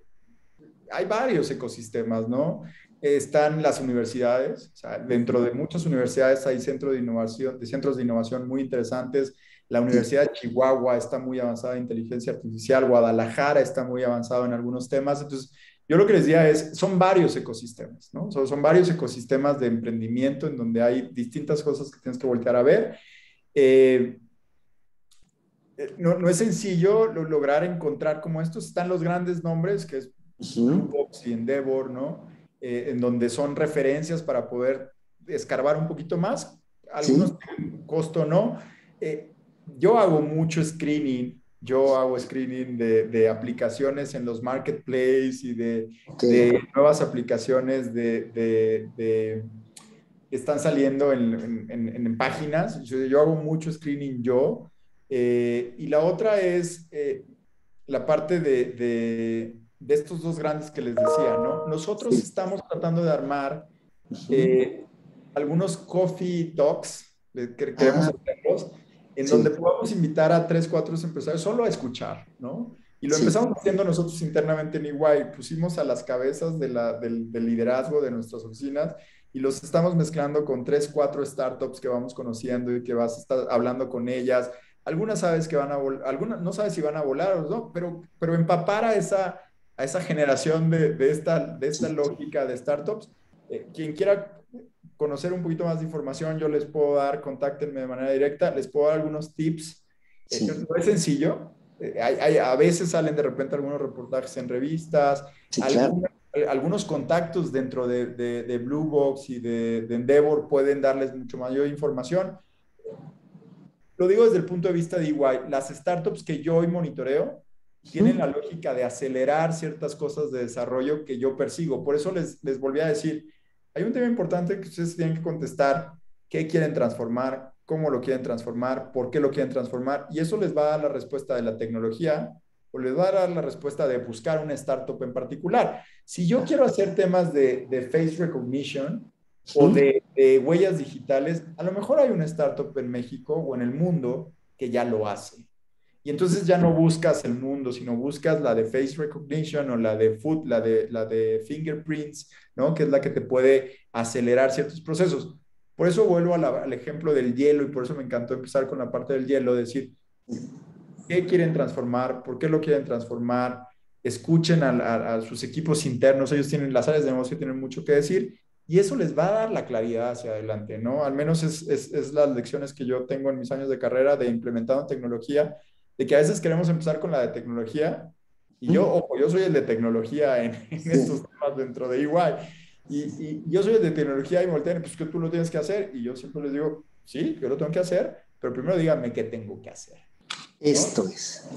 hay varios ecosistemas, ¿no? Están las universidades, o sea, dentro de muchas universidades hay centros de innovación muy interesantes. La Sí. Universidad de Chihuahua está muy avanzada en inteligencia artificial, Guadalajara está muy avanzado en algunos temas. Entonces, yo lo que les diría es, son varios ecosistemas, ¿no? Son varios ecosistemas de emprendimiento en donde hay distintas cosas que tienes que voltear a ver. Eh, no es sencillo lograr encontrar como estos. Están los grandes nombres, que es Ujú. Bluebox y Endeavor, ¿no? En donde son referencias para poder escarbar un poquito más. Algunos Sí. tienen costo, ¿no? Eh, yo hago mucho screening yo hago screening de aplicaciones en los marketplaces y Okay. de nuevas aplicaciones que están saliendo en páginas. Yo hago mucho screening yo. Y la otra es la parte de estos dos grandes que les decía, ¿no? Nosotros Sí. estamos tratando de armar algunos coffee talks, queremos hacerlos, en Sí. donde podamos invitar a 3, 4 empresarios solo a escuchar, ¿no? Y lo Sí. empezamos haciendo nosotros internamente en EY, pusimos a las cabezas del liderazgo de nuestras oficinas y los estamos mezclando con 3, 4 startups que vamos conociendo y que vas a estar hablando con ellas. Algunas sabes que van a volar, algunas no sabes si van a volar o no, pero empapar a esa generación de esta lógica de startups. Quien quiera conocer un poquito más de información, yo les puedo dar, contáctenme de manera directa, les puedo dar algunos tips. Sí. No es sencillo. A veces salen de repente algunos reportajes en revistas, Sí, claro. algunos contactos dentro de Blue Box y de Endeavor pueden darles mucho mayor información. Lo digo desde el punto de vista de EY, las startups que yo hoy monitoreo tienen la lógica de acelerar ciertas cosas de desarrollo que yo persigo. Por eso les volví a decir, hay un tema importante que ustedes tienen que contestar: qué quieren transformar, cómo lo quieren transformar, por qué lo quieren transformar, y eso les va a dar la respuesta de la tecnología o les va a dar la respuesta de buscar una startup en particular. Si yo quiero hacer temas de face recognition o de huellas digitales, a lo mejor hay una startup en México o en el mundo que ya lo hace. Y entonces ya no buscas el mundo, sino buscas la de face recognition o la de la de fingerprints, ¿no? Que es la que te puede acelerar ciertos procesos. Por eso vuelvo al ejemplo del hielo y por eso me encantó empezar con la parte del hielo, decir, ¿qué quieren transformar? ¿Por qué lo quieren transformar? Escuchen a sus equipos internos, ellos tienen, las áreas de negocio tienen mucho que decir y eso les va a dar la claridad hacia adelante, ¿no? Al menos es las lecciones que yo tengo en mis años de carrera de implementando tecnología, de que a veces queremos empezar con la de tecnología y yo soy el de tecnología en estos temas dentro de EY y yo soy el de tecnología y me voltean, pues que tú lo tienes que hacer y yo siempre les digo, sí, yo lo tengo que hacer, pero primero díganme qué tengo que hacer. Esto ¿no? es.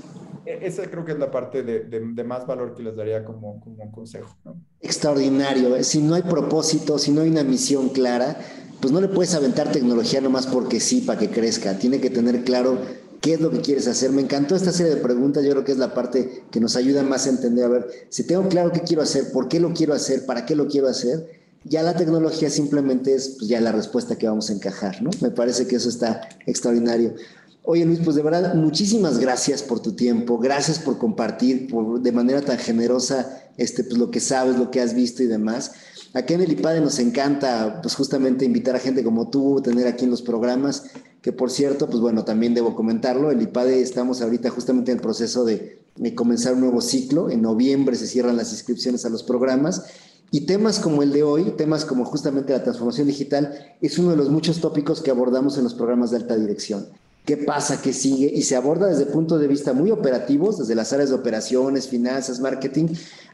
Esa creo que es la parte de más valor que les daría como consejo, ¿no? Extraordinario. Si no hay propósito, si no hay una misión clara, pues no le puedes aventar tecnología nomás porque sí, para que crezca. Tiene que tener claro qué es lo que quieres hacer. Me encantó esta serie de preguntas. Yo creo que es la parte que nos ayuda más a entender. A ver, si tengo claro qué quiero hacer, por qué lo quiero hacer, para qué lo quiero hacer, ya la tecnología simplemente es pues, ya la respuesta que vamos a encajar, ¿no? Me parece que eso está extraordinario. Oye Luis, pues de verdad, muchísimas gracias por tu tiempo, gracias por compartir de manera tan generosa pues lo que sabes, lo que has visto y demás. Aquí en el IPADE nos encanta pues justamente invitar a gente como tú, tener aquí en los programas, que por cierto, pues bueno, también debo comentarlo, el IPADE estamos ahorita justamente en el proceso de comenzar un nuevo ciclo, en noviembre se cierran las inscripciones a los programas y temas como el de hoy, temas como justamente la transformación digital, es uno de los muchos tópicos que abordamos en los programas de alta dirección. ¿Qué pasa? ¿Qué sigue? Y se aborda desde puntos de vista muy operativos, desde las áreas de operaciones, finanzas, marketing,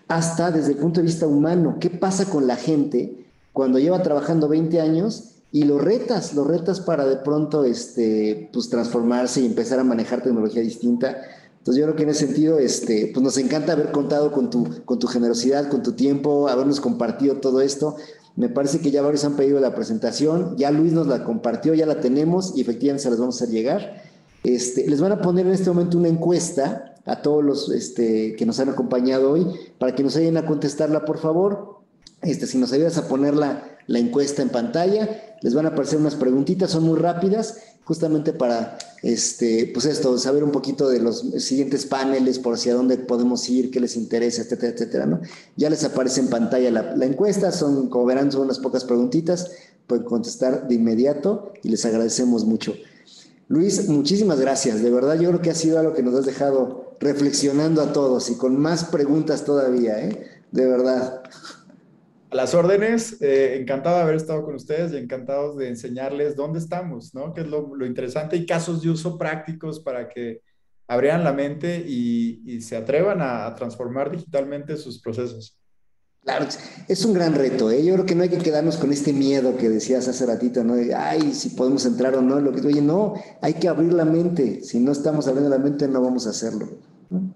hasta desde el punto de vista humano. ¿Qué pasa con la gente cuando lleva trabajando 20 años y lo retas para de pronto pues transformarse y empezar a manejar tecnología distinta? Entonces yo creo que en ese sentido pues nos encanta haber contado con tu generosidad, con tu tiempo, habernos compartido todo esto. Me parece que ya varios han pedido la presentación, ya Luis nos la compartió, ya la tenemos y efectivamente se las vamos a hacer llegar. Les van a poner en este momento una encuesta a todos los que nos han acompañado hoy para que nos ayuden a contestarla, por favor. Si nos ayudas a poner la encuesta en pantalla, les van a aparecer unas preguntitas, son muy rápidas, justamente para saber un poquito de los siguientes paneles, por hacia dónde podemos ir, qué les interesa, etcétera, etcétera, ¿no? Ya les aparece en pantalla la encuesta, como verán, son unas pocas preguntitas, pueden contestar de inmediato y les agradecemos mucho. Luis, muchísimas gracias, de verdad yo creo que ha sido algo que nos has dejado reflexionando a todos y con más preguntas todavía, de verdad. A las órdenes, encantado de haber estado con ustedes y encantados de enseñarles dónde estamos, ¿no? Que es lo interesante y casos de uso prácticos para que abrieran la mente y se atrevan a transformar digitalmente sus procesos. Claro, es un gran reto, ¿eh? Yo creo que no hay que quedarnos con este miedo que decías hace ratito, ¿no? De, ay, si podemos entrar o no. Oye, no, hay que abrir la mente. Si no estamos abriendo la mente, no vamos a hacerlo, ¿no?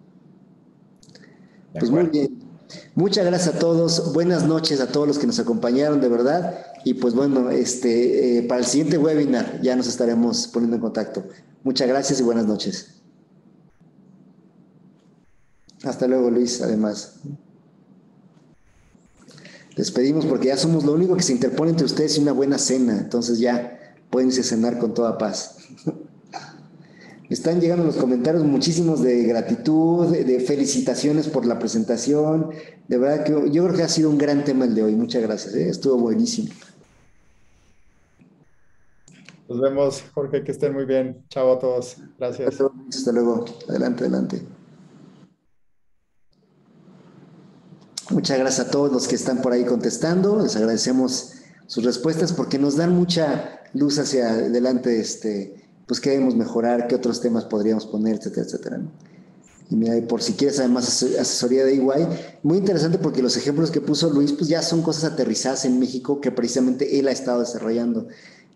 De Pues muy acuerdo. bien. Muchas gracias a todos. Buenas noches a todos los que nos acompañaron, de verdad. Y pues bueno, para el siguiente webinar ya nos estaremos poniendo en contacto. Muchas gracias y buenas noches. Hasta luego, Luis, además. Les pedimos porque ya somos lo único que se interpone entre ustedes y una buena cena. Entonces ya pueden irse a cenar con toda paz. Están llegando los comentarios muchísimos de gratitud, de felicitaciones por la presentación. De verdad que yo creo que ha sido un gran tema el de hoy. Muchas gracias, ¿eh? Estuvo buenísimo. Nos vemos, Jorge, que estén muy bien. Chao a todos. Gracias. Hasta luego. Adelante, adelante. Muchas gracias a todos los que están por ahí contestando. Les agradecemos sus respuestas porque nos dan mucha luz hacia adelante, pues qué debemos mejorar, qué otros temas podríamos poner, etcétera, etcétera, ¿no? Y mira, y por si quieres además asesoría de EY, muy interesante porque los ejemplos que puso Luis, pues ya son cosas aterrizadas en México que precisamente él ha estado desarrollando.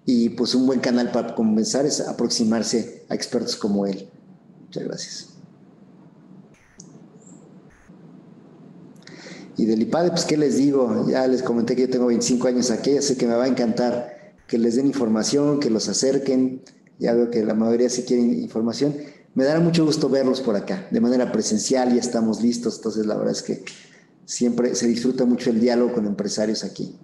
Y pues un buen canal para comenzar es aproximarse a expertos como él. Muchas gracias. Y del IPADE, pues qué les digo, ya les comenté que yo tengo 25 años aquí, ya sé que me va a encantar que les den información, que los acerquen. Ya veo que la mayoría sí quieren información. Me dará mucho gusto verlos por acá, de manera presencial, ya estamos listos. Entonces, la verdad es que siempre se disfruta mucho el diálogo con empresarios aquí.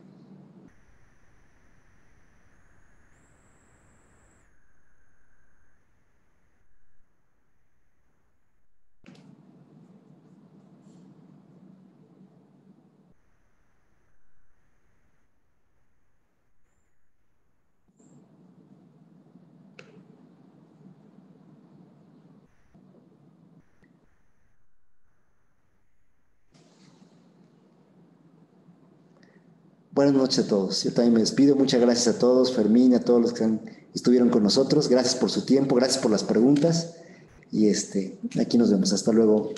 Buenas noches a todos. Yo también me despido. Muchas gracias a todos, Fermín, a todos los que estuvieron con nosotros. Gracias por su tiempo, gracias por las preguntas. Y aquí nos vemos. Hasta luego.